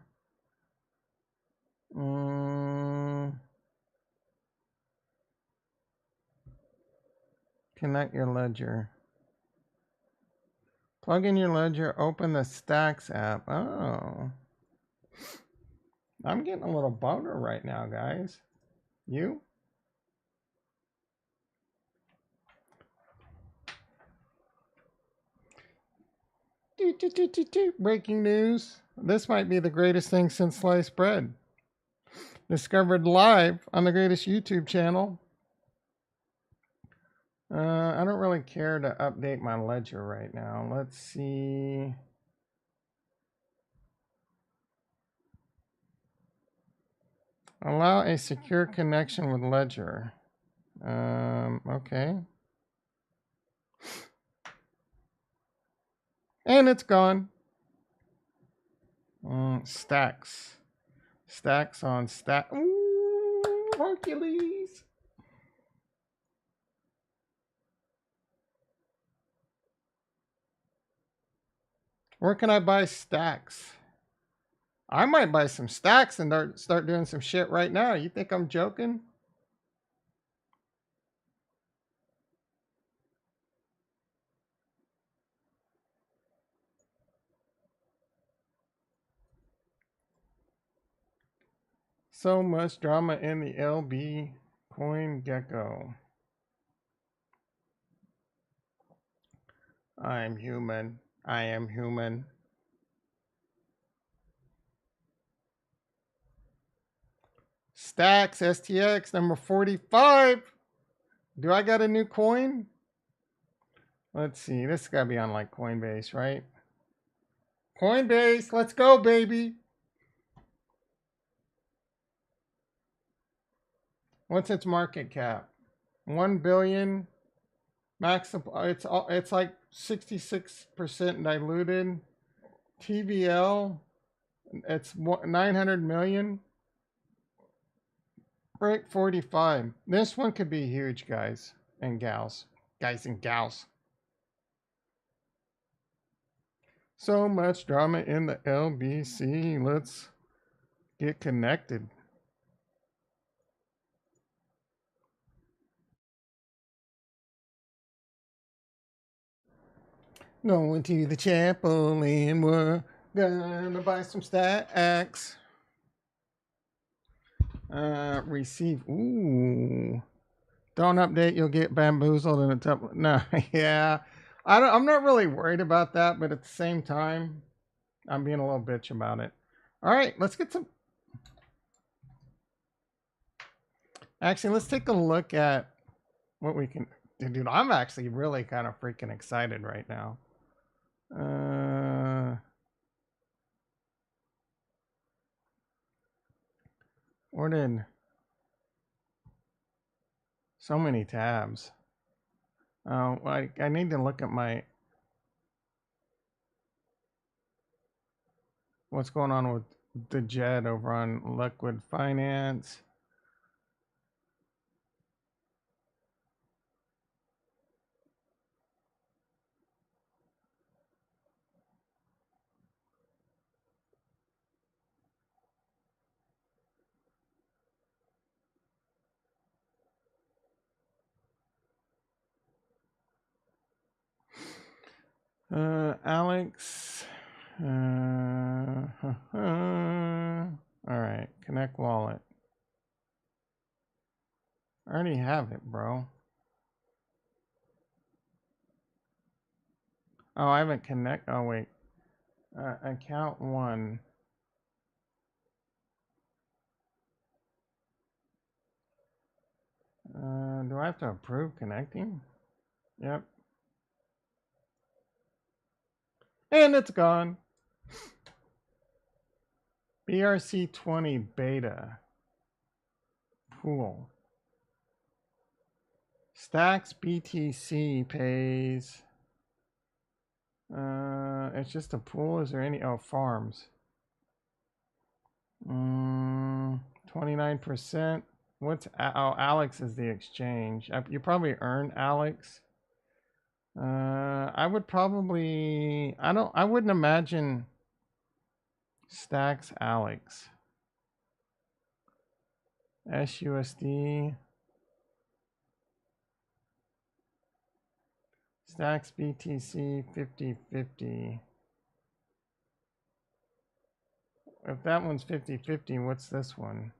Connect your Ledger. Plug in your Ledger, open the Stacks app. Oh. I'm getting a little boner right now, guys. You? Breaking news. This might be the greatest thing since sliced bread. Discovered live on the greatest YouTube channel. I don't really care to update my ledger right now. Let's see. Allow a secure connection with ledger. Okay. And it's gone. Stacks. Stacks on stack. Ooh, Hercules. Where can I buy stacks? I might buy some stacks and start doing some shit right now. You think I'm joking? So much drama in the LB coin gecko. I'm human. I am human. Stacks STX number 45. Do I got a new coin? Let's see. This has got to be on like Coinbase, right? Coinbase, let's go, baby. What's its market cap? 1 billion. Max. It's like 66% diluted. TVL. It's 900 million. Break 45. This one could be huge, guys and gals. Guys and gals. So much drama in the LBC. Let's get connected. Going to the chapel and we're gonna buy some stacks. Receive. Ooh. Don't update, you'll get bamboozled in a temple. No, yeah. I'm not really worried about that, but at the same time, I'm being a little bitch about it. All right, let's get some. Actually, let's take a look at what we can. Dude, I'm actually really kind of freaking excited right now. Where did so many tabs? Oh, I need to look at my what's going on with the Jed over on Liquid Finance. Alex. All right, connect wallet. I already have it, bro. Oh, I haven't connect. Oh, wait. Account 1. Do I have to approve connecting? Yep. And it's gone. BRC20 beta. Pool. Stacks BTC pays. It's just a pool. Is there any? Oh, farms. 29%. What's oh, Alex is the exchange. You probably earn Alex. I would probably. I wouldn't imagine. Stacks Alex. SUSD. Stacks BTC 50/50. If that one's 50/50, what's this one?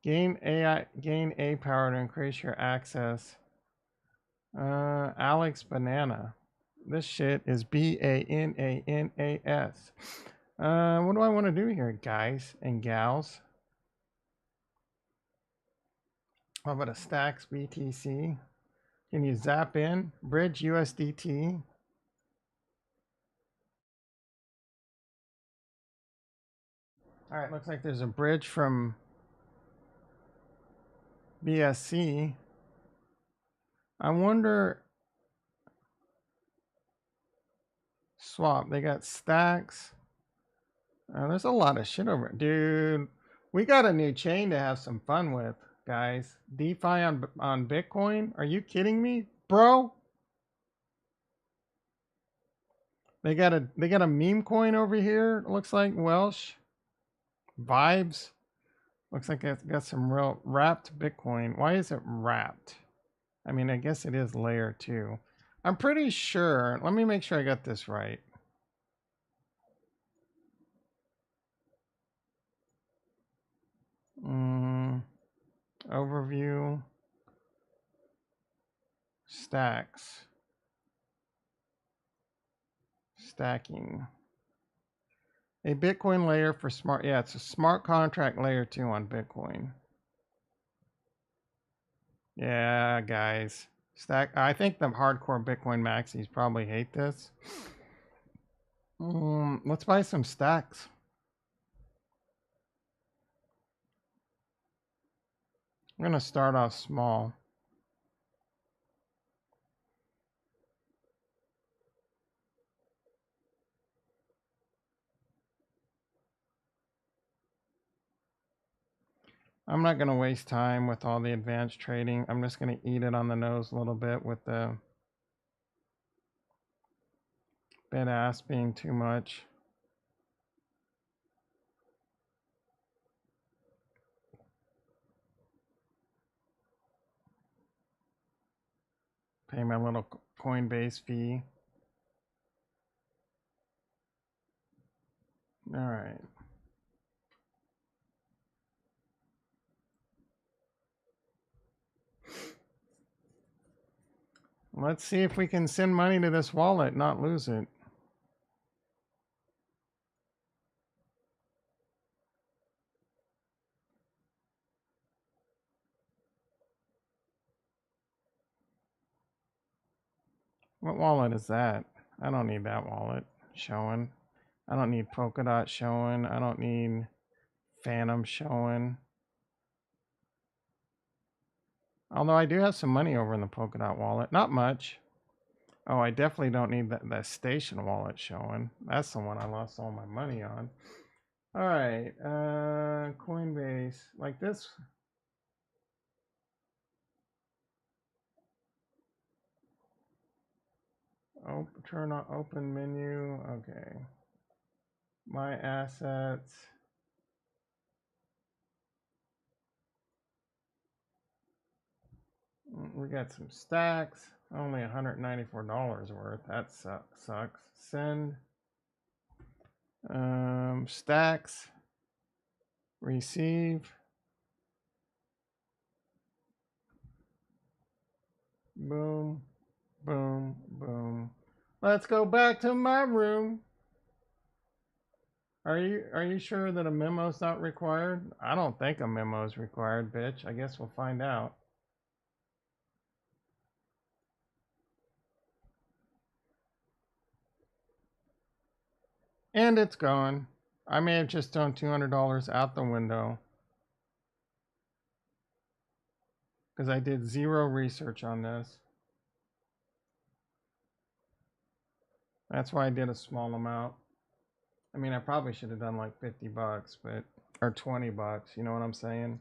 Gain A power to increase your access. Alex Banana. This shit is BANANAS. What do I want to do here, guys and gals? How about a Stacks BTC? Can you zap in? Bridge USDT. All right, looks like there's a bridge from BSC. I wonder. Swap. They got Stacks. There's a lot of shit over it. Dude, we got a new chain to have some fun with, guys. DeFi on Bitcoin? Are you kidding me, bro? They got a meme coin over here. It looks like Welsh vibes. Looks like it's got some real wrapped Bitcoin. Why is it wrapped? I mean, I guess it is layer 2. I'm pretty sure. Let me make sure I got this right. Overview. Stacks. Stacking. A Bitcoin layer for smart. Yeah, it's a smart contract layer 2 on Bitcoin. Yeah, guys. Stack. I think the hardcore Bitcoin maxis probably hate this. Let's buy some stacks. I'm going to start off small. I'm not going to waste time with all the advanced trading. I'm just going to eat it on the nose a little bit with the bid ask being too much. Pay my little Coinbase fee. All right. Let's see if we can send money to this wallet, not lose it. What wallet is that? I don't need that wallet showing. I don't need Polkadot showing. I don't need Phantom showing. Although I do have some money over in the Polkadot wallet. Not much. Oh, I definitely don't need that station wallet showing. That's the one I lost all my money on. All right. Coinbase. Like this. Oh, turn on open menu. Okay. My assets. We got some stacks. Only $194 worth. That sucks. Send. Stacks. Receive. Boom. Boom. Boom. Let's go back to my room. Are you sure that a memo's not required? I don't think a memo is required, bitch. I guess we'll find out. And it's gone. I may have just thrown $200 out the window because I did zero research on this. That's why I did a small amount. I mean, I probably should have done like 50 bucks, but or 20 bucks, you know what I'm saying?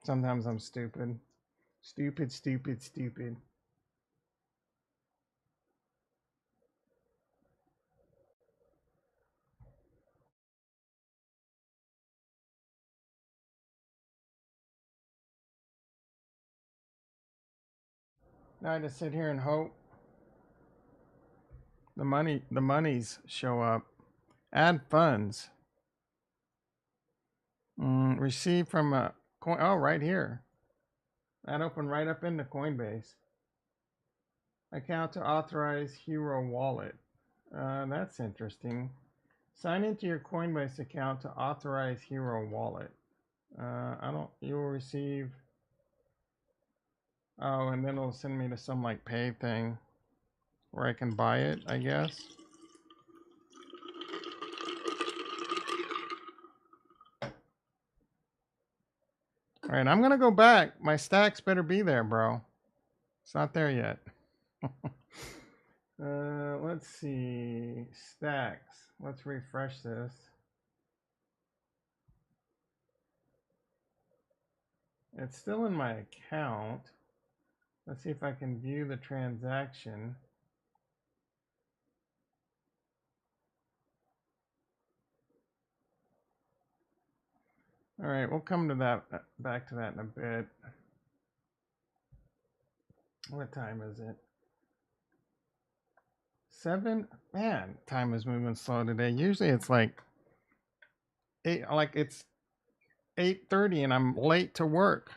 Sometimes I'm stupid. Stupid. Now I just sit here and hope the monies show up. Add funds. Receive from a coin. Oh, right here. That opened right up into Coinbase. Account to authorize Hero Wallet. That's interesting. Sign into your Coinbase account to authorize Hero Wallet. You will receive Oh, and then it'll send me to some like pay thing where I can buy it, I guess. All right, I'm gonna go back. My stacks better be there, bro. It's not there yet. Let's see. Stacks. Let's refresh this. It's still in my account. Let's see if I can view the transaction. All right, we'll come to that, back to that in a bit. What time is it? 7? Man, time is moving slow today. Usually it's like 8, like it's 8:30 and I'm late to work.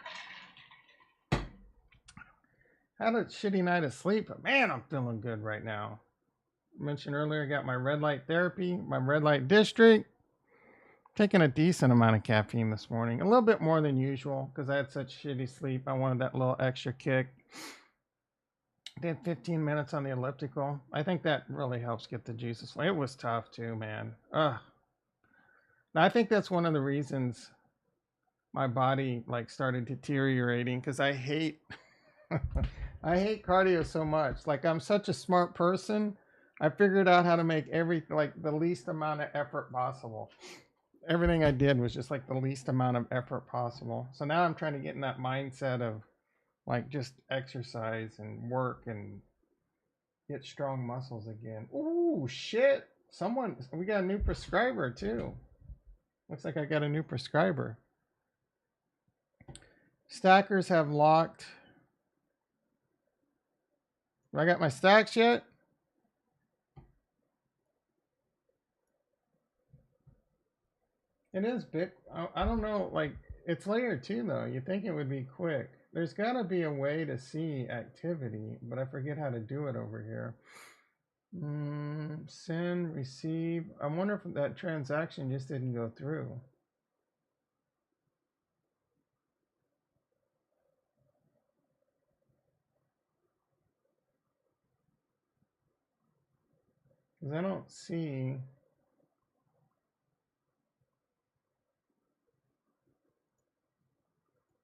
Had a shitty night of sleep, but man, I'm feeling good right now. I mentioned earlier, I got my red light therapy, my red light district. Taking a decent amount of caffeine this morning, a little bit more than usual because I had such shitty sleep. I wanted that little extra kick. Did 15 minutes on the elliptical. I think that really helps get the juices flowing. It was tough too, man. Ugh. Now, I think that's one of the reasons my body like started deteriorating because I hate I hate cardio so much. Like I'm such a smart person. I figured out how to make everything like the least amount of effort possible. Everything I did was just like the least amount of effort possible. So now I'm trying to get in that mindset of like just exercise and work and get strong muscles again. Ooh, shit. We got a new prescriber too. Looks like I got a new prescriber. Stackers have locked. Have I got my stacks yet? It is big. I don't know. Like, it's layer 2 though. You think it would be quick. There's got to be a way to see activity, but I forget how to do it over here. Send, receive. I wonder if that transaction just didn't go through. Because I don't see.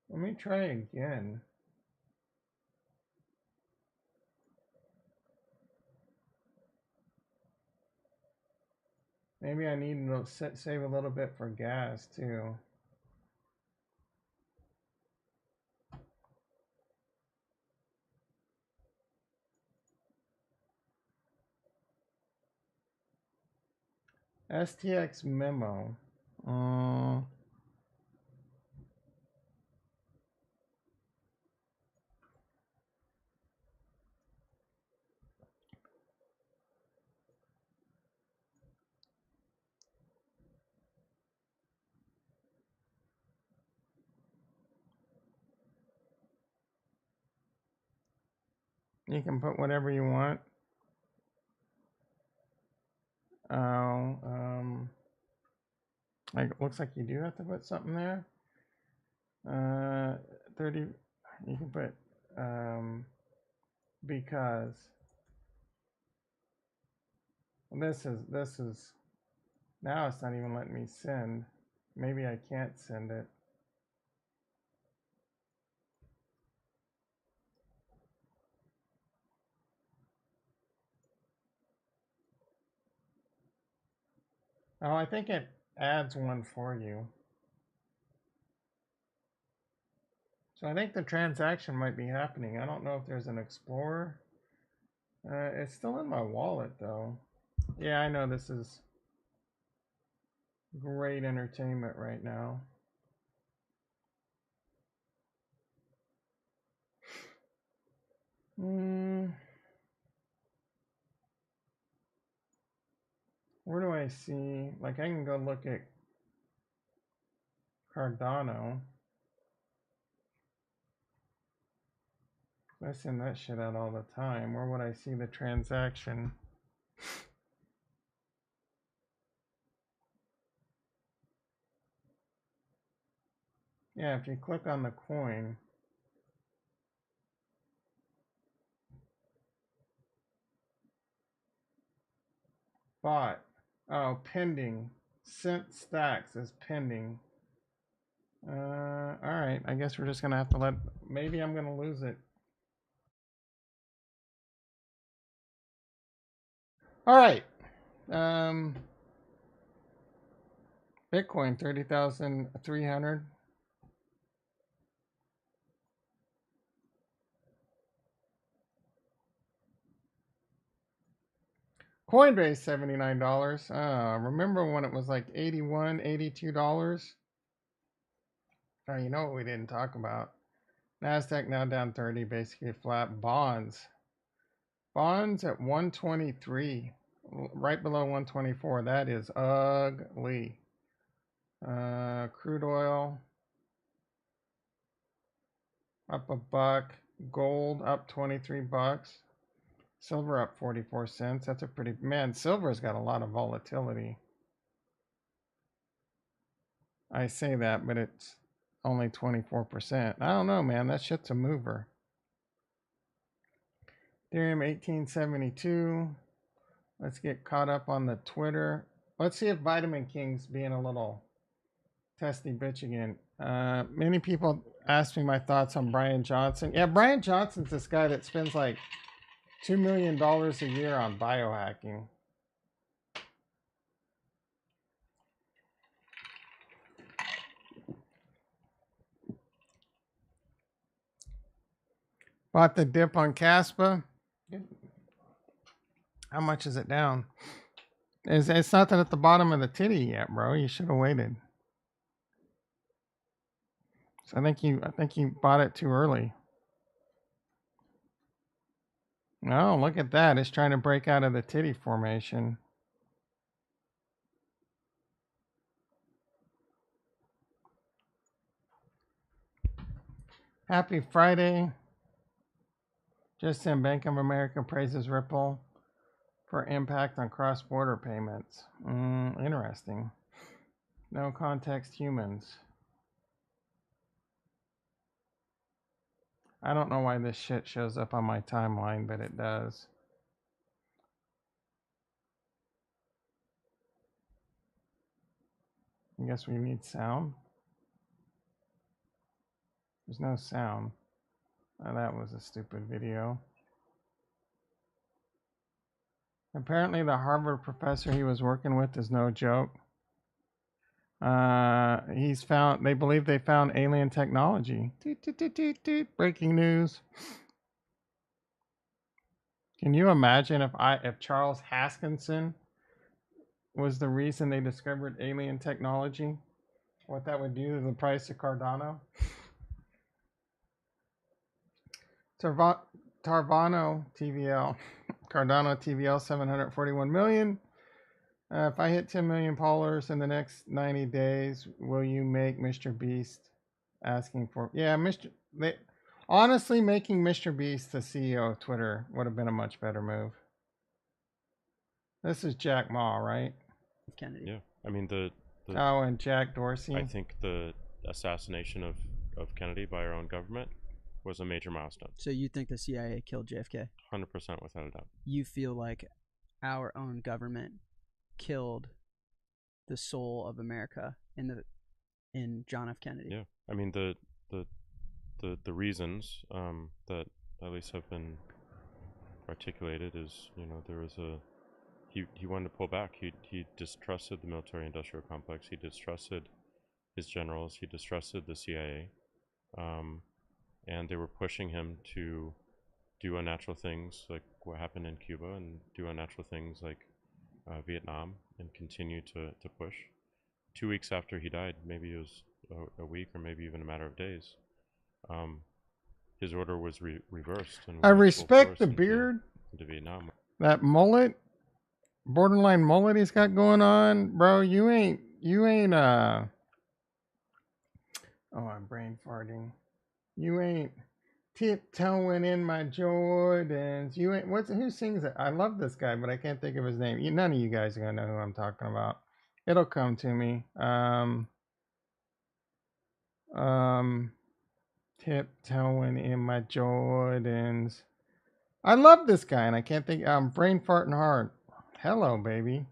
Let me try again. Maybe I need to save a little bit for gas too. STX memo. You can put whatever you want. Oh, like looks like you do have to put something there. 30. You can put because this is now it's not even letting me send. Maybe I can't send it. Oh, I think it adds one for you. So I think the transaction might be happening. I don't know if there's an explorer. It's still in my wallet though. Yeah, I know this is great entertainment right now. Where do I see? Like I can go look at Cardano. I send that shit out all the time. Where would I see the transaction? Yeah, if you click on the coin, bought. Oh, pending. Cent stacks is pending. All right. I guess we're just gonna have to let. Maybe I'm gonna lose it. All right. Bitcoin 30,300. Coinbase $79. Remember when it was like $81, $82? Oh, you know what we didn't talk about? NASDAQ now down 30, basically flat. Bonds at 123, right below 124. That is ugly. Crude oil up $1. Gold up 23 bucks. Silver up 44 cents. That's a pretty, man, silver's got a lot of volatility. I say that, but it's only 24%. I don't know, man. That shit's a mover. Ethereum 1872. Let's get caught up on the Twitter. Let's see if Vitamin King's being a little testy bitch again. Many people ask me my thoughts on Brian Johnson. Yeah, Brian Johnson's this guy that spends like $2 million a year on biohacking. Bought the dip on Caspa. How much is it down? It's not that at the bottom of the titty yet, bro. You should have waited. So I think you bought it too early. No, look at that. It's trying to break out of the titty formation. Happy Friday. Just in, Bank of America praises Ripple for impact on cross-border payments. Interesting. No context humans. I don't know why this shit shows up on my timeline, but it does. I guess we need sound. There's no sound. Oh, that was a stupid video. Apparently the Harvard professor he was working with is no joke. They believe they found alien technology. Breaking news. Can you imagine if Charles Haskinson was the reason they discovered alien technology? What that would do to the price of Cardano? Cardano TVL 741 million. If I hit 10 million followers in the next 90 days, will you make Mr. Beast asking for? Yeah, honestly, making Mr. Beast the CEO of Twitter would have been a much better move. This is Jack Ma, right? Kennedy. Yeah, I mean and Jack Dorsey. I think the assassination of Kennedy by our own government was a major milestone. So you think the CIA killed JFK? 100% without a doubt. You feel like our own government killed the soul of America in John F. Kennedy? Yeah, I mean the reasons that at least have been articulated is, there was he wanted to pull back. He distrusted the military-industrial complex. He distrusted his generals. He distrusted the CIA, and they were pushing him to do unnatural things like what happened in Cuba, and do unnatural things like Vietnam, and continue to push. 2 weeks after he died, maybe it was a week or maybe even a matter of days, his order was reversed. And I respect the beard. Into Vietnam. That mullet, borderline mullet he's got going on, bro. You ain't. Oh, I'm brain farting. You ain't tiptoeing in my Jordans. You ain't. Who sings it? I love this guy, but I can't think of his name. None of you guys are gonna know who I'm talking about. It'll come to me. Tiptoeing in my Jordans. I love this guy, and I can't think. I'm brain farting hard. Hello, baby.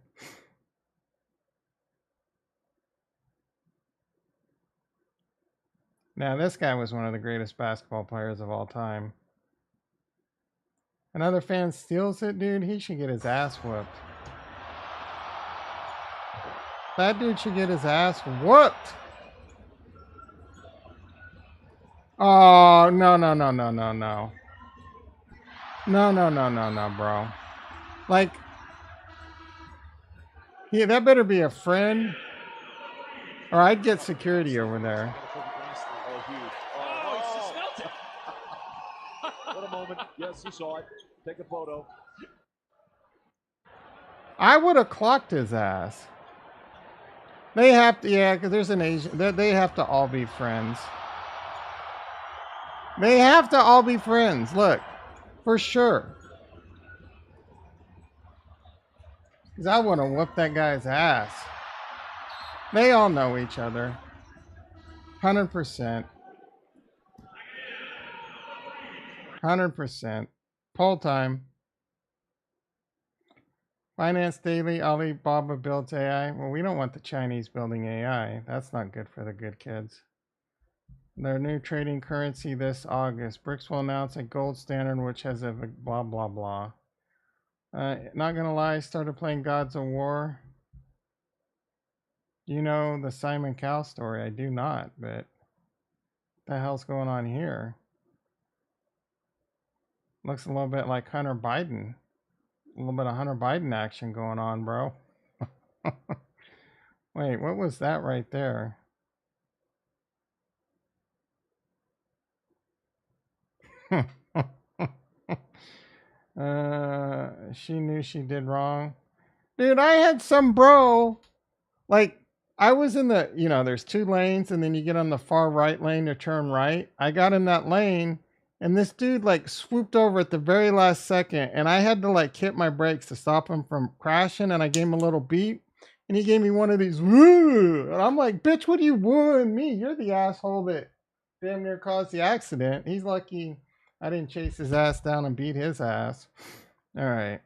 Now, this guy was one of the greatest basketball players of all time. Another fan steals it, dude. He should get his ass whooped. That dude should get his ass whooped. Oh, no, no, no, no, no, no. No, no, no, no, no, bro. Like, yeah, that better be a friend, or I'd get security over there. Oh, huge. Oh, he smelt it. What a moment. Yes, he saw it. Take a photo. I would have clocked his ass. They have to, yeah, because there's an Asian. They have to all be friends. They have to all be friends. Look, for sure. Because I want to whoop that guy's ass. They all know each other. 100%. 100%. Poll time. Finance Daily, Alibaba builds AI. Well, we don't want the Chinese building AI. That's not good for the good kids. Their new trading currency this August. BRICS will announce a gold standard which has a blah, blah, blah. Not gonna lie, started playing Gods of War. You know the Simon Cowell story? I do not, but what the hell's going on here? Looks a little bit like Hunter Biden. A little bit of Hunter Biden action going on, bro. Wait, what was that right there? She knew she did wrong. Dude, I had some bro. Like, I was in the, there's 2 lanes, and then you get on the far right lane to turn right. I got in that lane, and this dude, like, swooped over at the very last second, and I had to, like, hit my brakes to stop him from crashing, and I gave him a little beat, and he gave me one of these, woo! And I'm like, bitch, what are you wooing me? You're the asshole that damn near caused the accident. He's lucky I didn't chase his ass down and beat his ass. All right.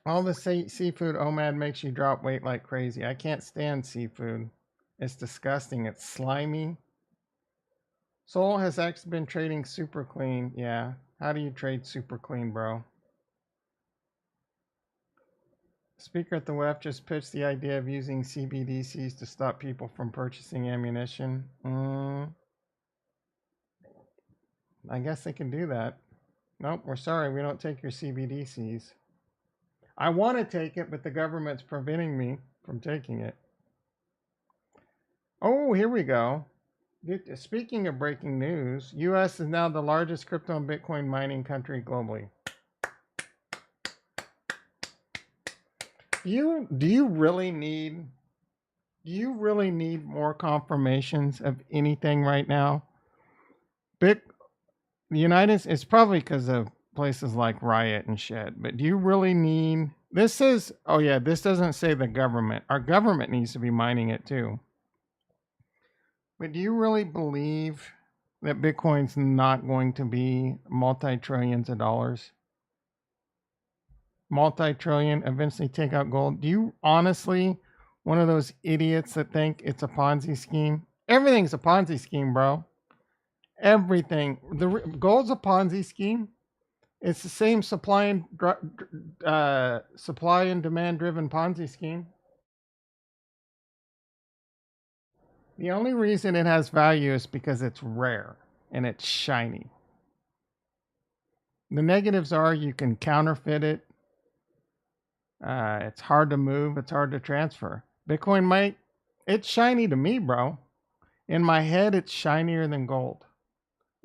All the seafood OMAD makes you drop weight like crazy. I can't stand seafood. It's disgusting. It's slimy. Sol has actually been trading super clean. Yeah. How do you trade super clean, bro? Speaker at the WEF just pitched the idea of using CBDCs to stop people from purchasing ammunition. I guess they can do that. Nope, we're sorry. We don't take your CBDCs. I want to take it, but the government's preventing me from taking it. Oh, here we go. Speaking of breaking news, U.S. is now the largest crypto and Bitcoin mining country globally. Do you really need more confirmations of anything right now? The United States, it's probably because of places like Riot and shit, but do you really need this? This doesn't say the government. Our government needs to be mining it too. But do you really believe that Bitcoin's not going to be multi-trillions of dollars? Multi-trillion, eventually take out gold. Do you honestly, one of those idiots that think it's a Ponzi scheme? Everything's a Ponzi scheme, bro. Everything. Gold's a Ponzi scheme. It's the same supply and demand driven Ponzi scheme. The only reason it has value is because it's rare and it's shiny. The negatives are you can counterfeit it. It's hard to move. It's hard to transfer. Bitcoin it's shiny to me, bro. In my head, it's shinier than gold.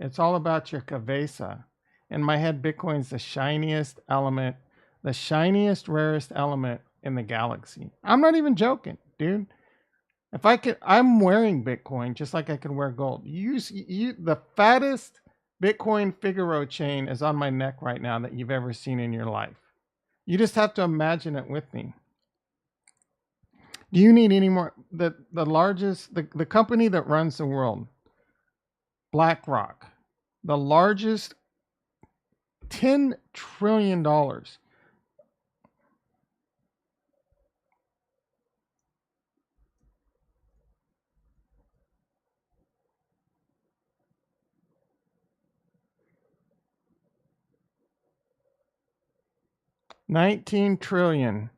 It's all about your cabeza. In my head, Bitcoin's the shiniest element, the shiniest, rarest element in the galaxy. I'm not even joking, dude. If I could, I'm wearing Bitcoin just like I could wear gold. The fattest Bitcoin Figaro chain is on my neck right now that you've ever seen in your life. You just have to imagine it with me. Do you need any more? The company that runs the world, BlackRock, the largest, $10 trillion. 19 trillion.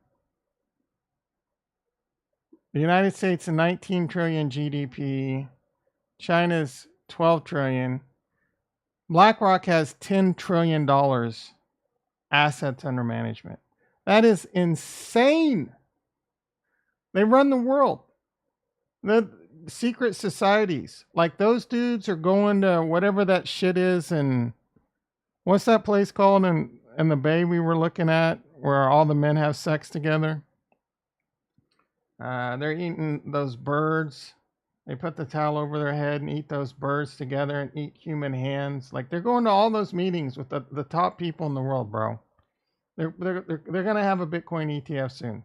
The United States is 19 trillion GDP. China's 12 trillion. BlackRock has $10 trillion assets under management. That is insane. They run the world. The secret societies, like those dudes are going to whatever that shit is. And what's that place called in the Bay we were looking at where all the men have sex together? They're eating those birds. They put the towel over their head and eat those birds together and eat human hands. Like they're going to all those meetings with the top people in the world, bro. They're gonna have a Bitcoin ETF soon.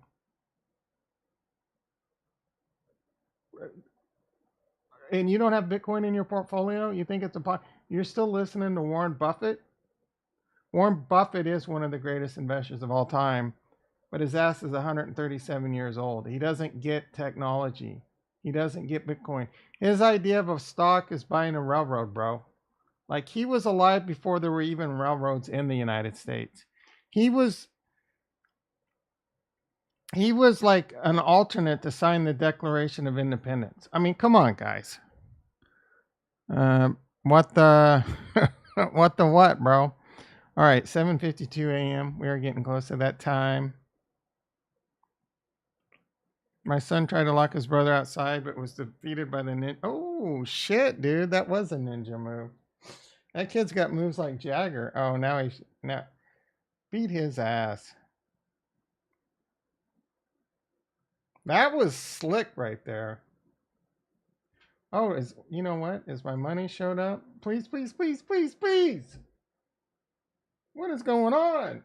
And you don't have Bitcoin in your portfolio? You think it's you're still listening to Warren Buffett? Warren Buffett is one of the greatest investors of all time, but his ass is 137 years old. He doesn't get technology. He doesn't get Bitcoin. His idea of a stock is buying a railroad, bro. Like he was alive before there were even railroads in the United States. He was like an alternate to sign the Declaration of Independence. I mean, come on, guys. What the what, bro? All right, 7:52 a.m. We are getting close to that time. My son tried to lock his brother outside, but was defeated by the ninja. Oh, shit, dude. That was a ninja move. That kid's got moves like Jagger. Oh, now beat his ass. That was slick right there. Oh, you know what? Is my money showed up? Please, please, please, please, please. What is going on?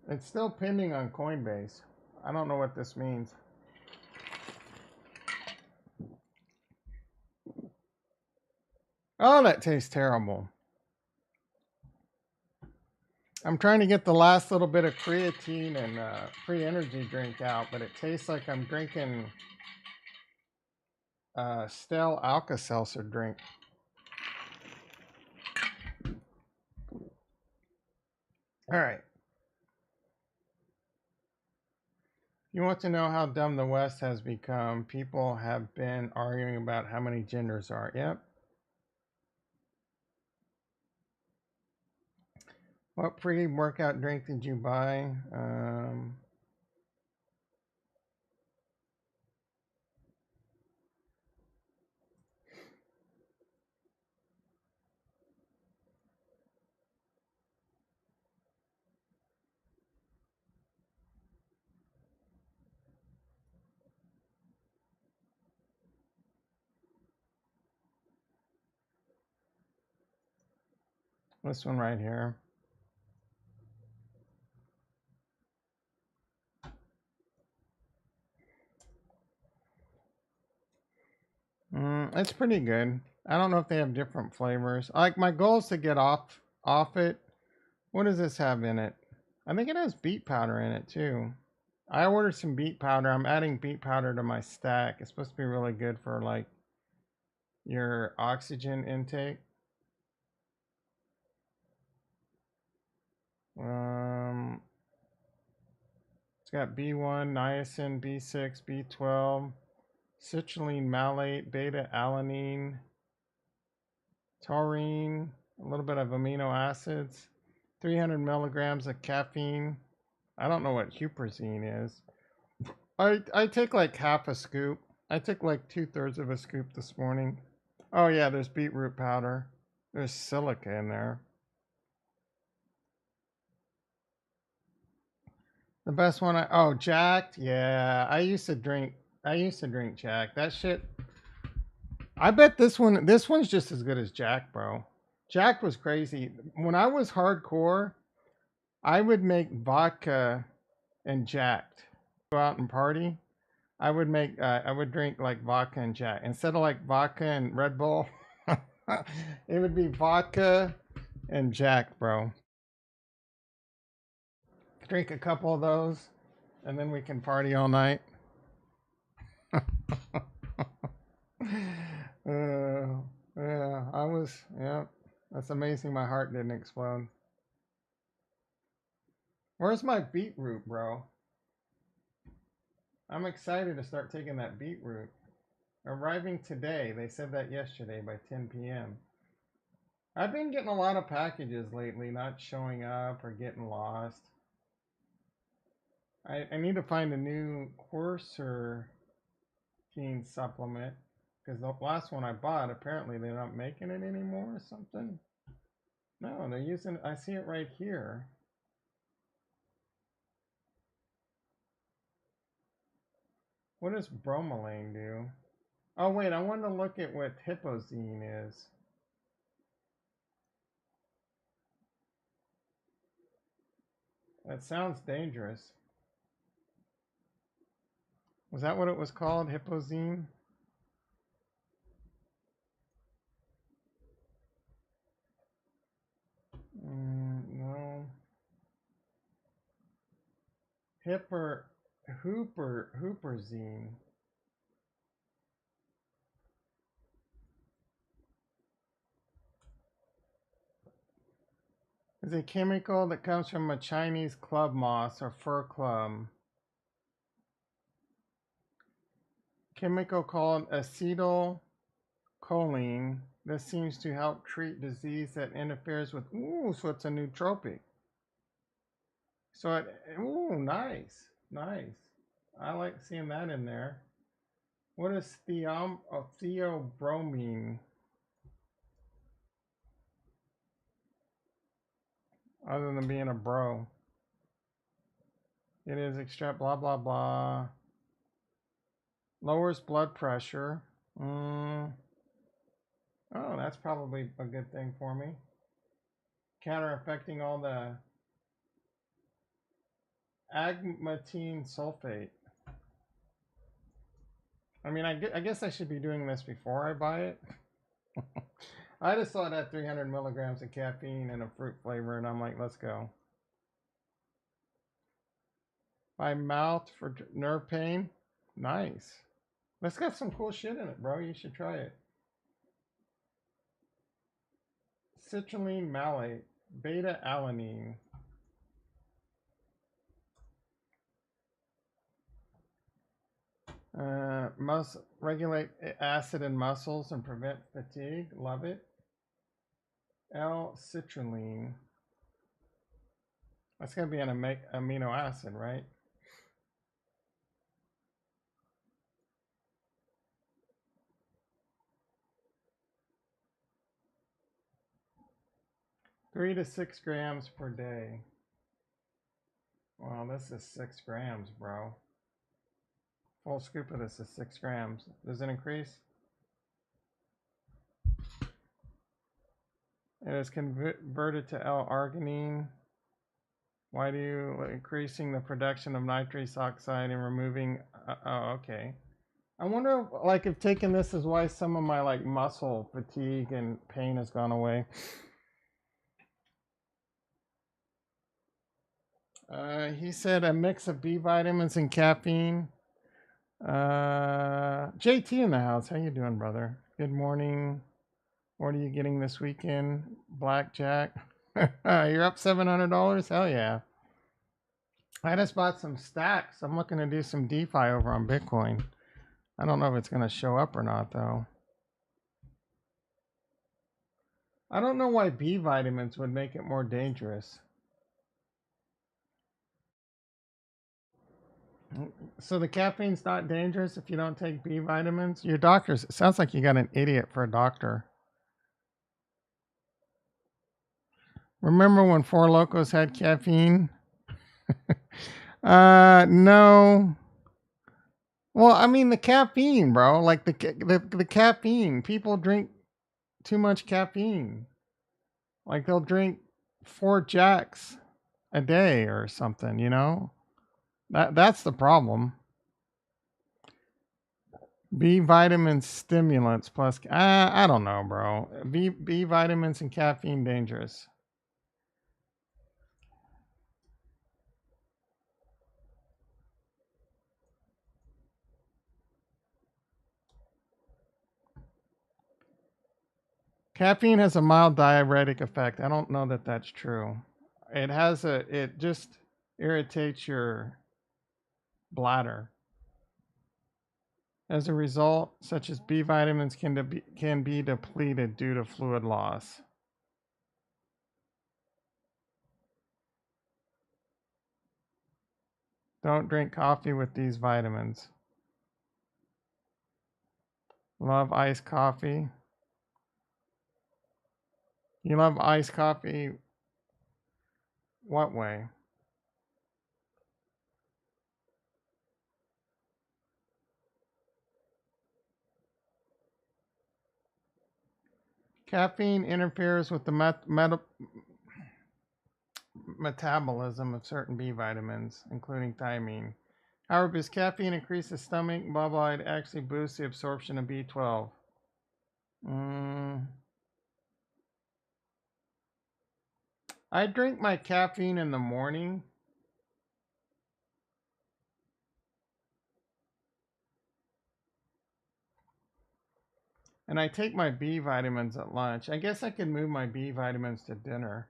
It's still pending on Coinbase. I don't know what this means. Oh, that tastes terrible. I'm trying to get the last little bit of creatine and free energy drink out, but it tastes like I'm drinking stale Alka-Seltzer drink. All right. You want to know how dumb the West has become? People have been arguing about how many genders are. Yep. What pre-workout drink did you buy? This one right here. It's pretty good. I don't know if they have different flavors. Like my goal is to get off it. What does this have in it? I think it has beet powder in it too. I ordered some beet powder. I'm adding beet powder to my stack. It's supposed to be really good for like your oxygen intake. It's got B1, niacin, B6, B12, citrulline malate, beta alanine, taurine, a little bit of amino acids, 300 milligrams of caffeine. I don't know what huperzine is. I take like half a scoop. I took like 2/3 of a scoop this morning. Oh yeah, there's beetroot powder. There's silica in there. The best one Jacked. Yeah, I used to drink Jack. That shit. I bet this one's just as good as Jack, bro. Jack was crazy. When I was hardcore, I would make vodka and Jacked. Go out and party. I would drink like vodka and Jack. Instead of like vodka and Red Bull, it would be vodka and Jack, bro. Drink a couple of those, and then we can party all night. Yeah, I was, yeah. That's amazing my heart didn't explode. Where's my beetroot, bro? I'm excited to start taking that beetroot. Arriving today. They said that yesterday by 10 p.m. I've been getting a lot of packages lately, not showing up or getting lost. I need to find a new quercetin supplement because the last one I bought, apparently they're not making it anymore or something. No, they're using, I see it right here. What does bromelain do? Oh wait, I wanted to look at what hippozine is. That sounds dangerous. Was that what it was called, hippozine? No. Hooperzine. Is a chemical that comes from a Chinese club moss or fir club. Chemical called acetylcholine. This seems to help treat disease that interferes with. Ooh, so it's a nootropic. So it. Ooh, nice, nice. I like seeing that in there. What is theobromine? Other than being a bro. It is extract blah blah blah. Lowers blood pressure. Oh, that's probably a good thing for me. Counter affecting all the agmatine sulfate. I mean, I guess I should be doing this before I buy it. I just saw it had 300 milligrams of caffeine and a fruit flavor, and I'm like, let's go. By mouth for nerve pain. Nice. Let's get some cool shit in it, bro. You should try it. Citrulline malate, beta alanine. Must regulate acid in muscles and prevent fatigue. Love it. L-citrulline. That's going to be an amino acid, right? Three to 6 grams per day. Well, this is 6 grams, bro. Full scoop of this is 6 grams. Does it increase? It is converted to L-arginine. Why do you increasing the production of nitrous oxide and removing? Oh, okay. I wonder, if taking this is why some of my muscle fatigue and pain has gone away. He said a mix of B vitamins and caffeine. JT in the house. How you doing, brother? Good morning. What are you getting this weekend? Blackjack. You're up $700? Hell yeah. I just bought some stacks. I'm looking to do some DeFi over on Bitcoin. I don't know if it's going to show up or not, though. I don't know why B vitamins would make it more dangerous. So the caffeine's not dangerous if you don't take B vitamins? Your doctor's, it sounds like you got an idiot for a doctor. Remember when Four Locos had caffeine? No. Well, I mean the caffeine, bro. Like the caffeine. People drink too much caffeine. Like they'll drink 4 jacks a day or something, you know? That's the problem. B vitamins, stimulants plus I don't know, bro. B vitamins and caffeine dangerous. Caffeine has a mild diuretic effect. I don't know that that's true. It just irritates your bladder. As a result, such as B vitamins can be depleted due to fluid loss. Don't drink coffee with these vitamins. Love iced coffee. You love iced coffee? What way? Caffeine interferes with the metabolism of certain B vitamins, including thiamine. However, because caffeine increases stomach, blah blah, it actually boosts the absorption of B12. I drink my caffeine in the morning. And I take my B vitamins at lunch. I guess I could move my B vitamins to dinner.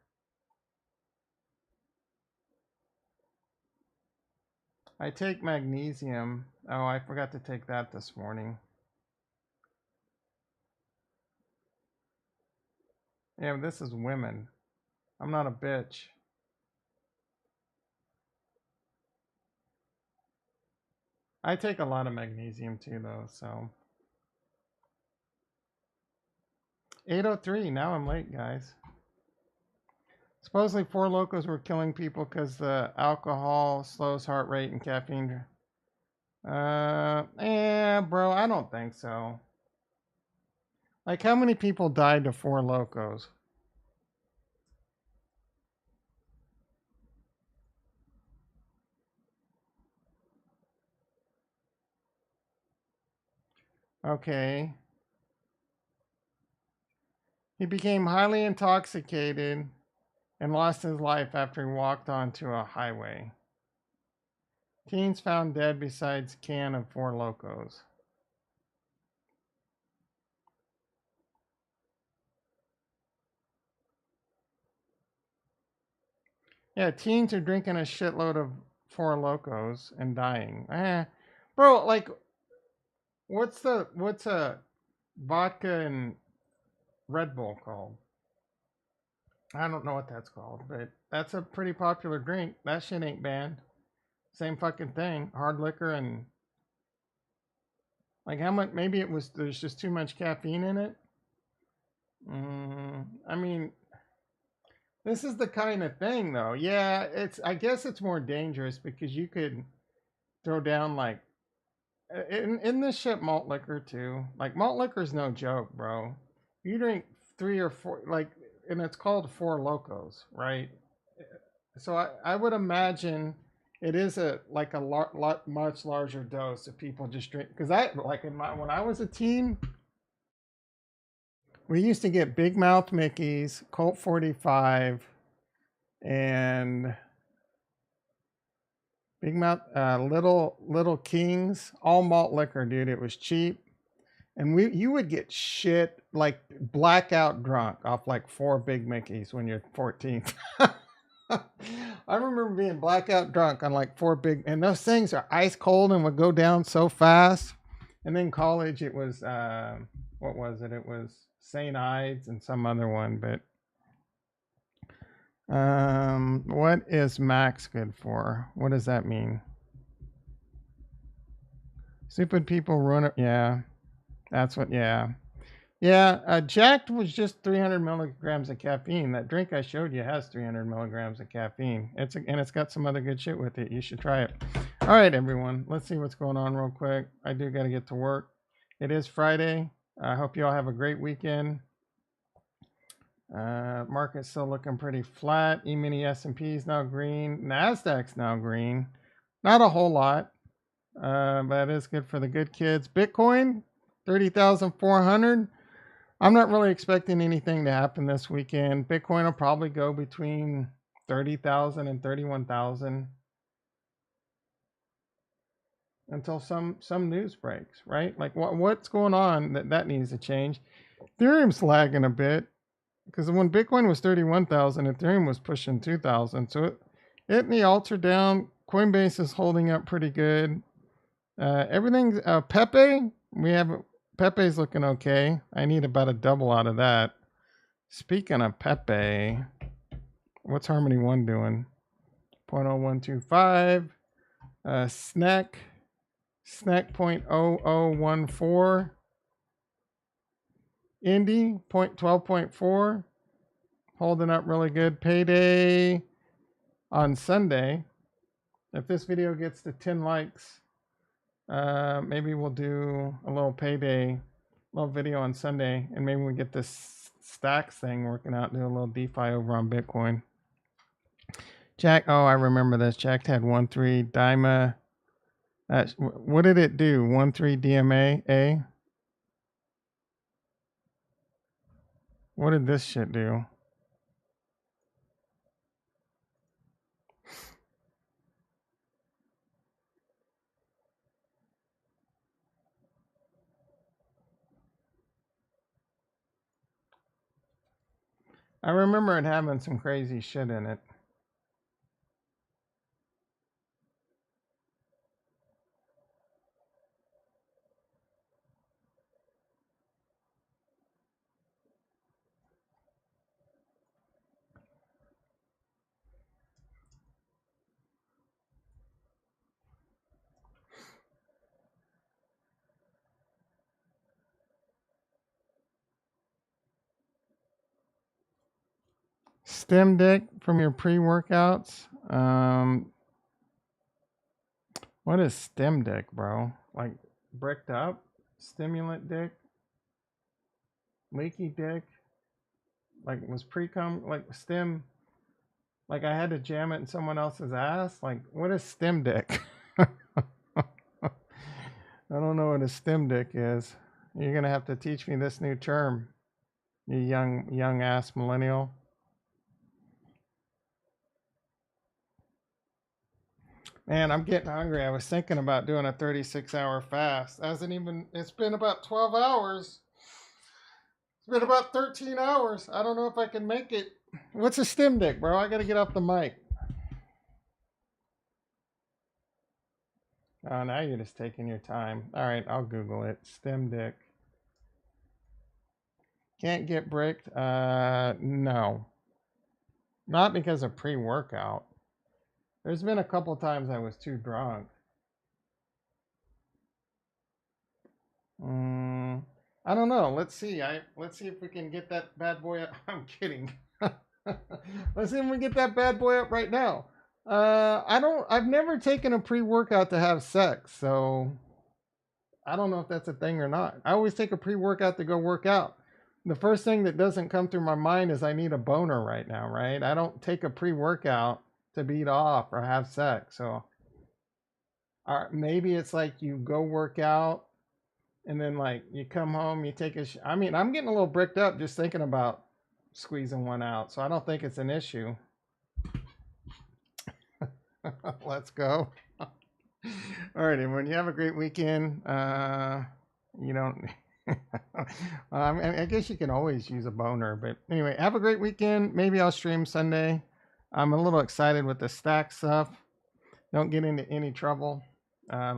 I take magnesium. Oh, I forgot to take that this morning. Yeah, this is women. I'm not a bitch. I take a lot of magnesium too, though, so. 8:03. Now I'm late, guys. Supposedly, Four Locos were killing people because the alcohol slows heart rate and caffeine. Bro, I don't think so. Like, how many people died to Four Locos? Okay. He became highly intoxicated and lost his life after he walked onto a highway. Teens found dead besides can of Four Locos. Yeah, teens are drinking a shitload of Four Locos and dying. Bro, like, what's a vodka and Red Bull called? I don't know what that's called, but that's a pretty popular drink. That shit ain't banned. Same fucking thing. Hard liquor and like how much? Maybe there's just too much caffeine in it. I mean, this is the kind of thing, though. Yeah, I guess it's more dangerous because you could throw down like in this shit malt liquor too. Like malt liquor is no joke, bro. You drink 3 or 4 like, and it's called Four Locos, right? So I would imagine it is a much larger dose if people just drink. Because when I was a teen, we used to get Big Mouth Mickey's, Colt 45, and Big Mouth, Little Kings, all malt liquor, dude. It was cheap, and you would get shit like blackout drunk off like 4 Big Mickeys when you're 14. I remember being blackout drunk on like 4 big, and those things are ice cold and would go down so fast. And then college, it was what was it? It was St. Ides and some other one, but what is max good for? What does that mean? Stupid people ruin it. Yeah, that's what. Yeah. Jacked was just 300 milligrams of caffeine. That drink I showed you has 300 milligrams of caffeine. And it's got some other good shit with it. You should try it. All right, everyone. Let's see what's going on real quick. I do got to get to work. It is Friday. I hope you all have a great weekend. Market's still looking pretty flat. E-mini S&P is now green. Nasdaq's now green. Not a whole lot, but it is good for the good kids. Bitcoin, 30,400. I'm not really expecting anything to happen this weekend. Bitcoin will probably go between 30,000 and 31,000 until some news breaks, right? Like what's going on that needs to change. Ethereum's lagging a bit because when Bitcoin was 31,000, Ethereum was pushing 2,000. So it and the altar down. Coinbase is holding up pretty good. Everything's Pepe. We have Pepe's looking okay. I need about a double out of that. Speaking of Pepe, what's Harmony 1 doing? 0.0125. Snack 0.0014. Indy 12.4. Holding up really good. Payday on Sunday. If this video gets to 10 likes, maybe we'll do a little payday, little video on Sunday, and maybe we get this stacks thing working out, do a little DeFi over on Bitcoin. Jack, oh, I remember this. Jack had 1.3 Dyma. What did it do? 1.3 DMA A? What did this shit do? I remember it having some crazy shit in it. Stem deck from your pre-workouts. What is stem deck, bro? Like bricked up? Stimulant dick? Leaky dick? Like was pre-cum like stem? Like I had to jam it in someone else's ass? Like what is stem dick? I don't know what a stem dick is. You're gonna have to teach me this new term, you young ass millennial. Man, I'm getting hungry. I was thinking about doing a 36-hour fast. It's been about 12 hours. It's been about 13 hours. I don't know if I can make it. What's a stem dick, bro? I got to get off the mic. Oh, now you're just taking your time. All right, I'll Google it. Stem dick. Can't get bricked? No. Not because of pre-workout. There's been a couple times I was too drunk. I don't know. Let's see. Let's see if we can get that bad boy up. I'm kidding. Let's see if we can get that bad boy up right now. I've never taken a pre-workout to have sex, so I don't know if that's a thing or not. I always take a pre-workout to go work out. The first thing that doesn't come through my mind is I need a boner right now, right? I don't take a pre-workout to beat off or have sex. So maybe it's like you go work out and then like you come home, you take I'm getting a little bricked up just thinking about squeezing one out. So I don't think it's an issue. Let's go. All right, everyone. You have a great weekend. You don't. I guess you can always use a boner, but anyway, have a great weekend. Maybe I'll stream Sunday. I'm a little excited with the stack stuff. Don't get into any trouble.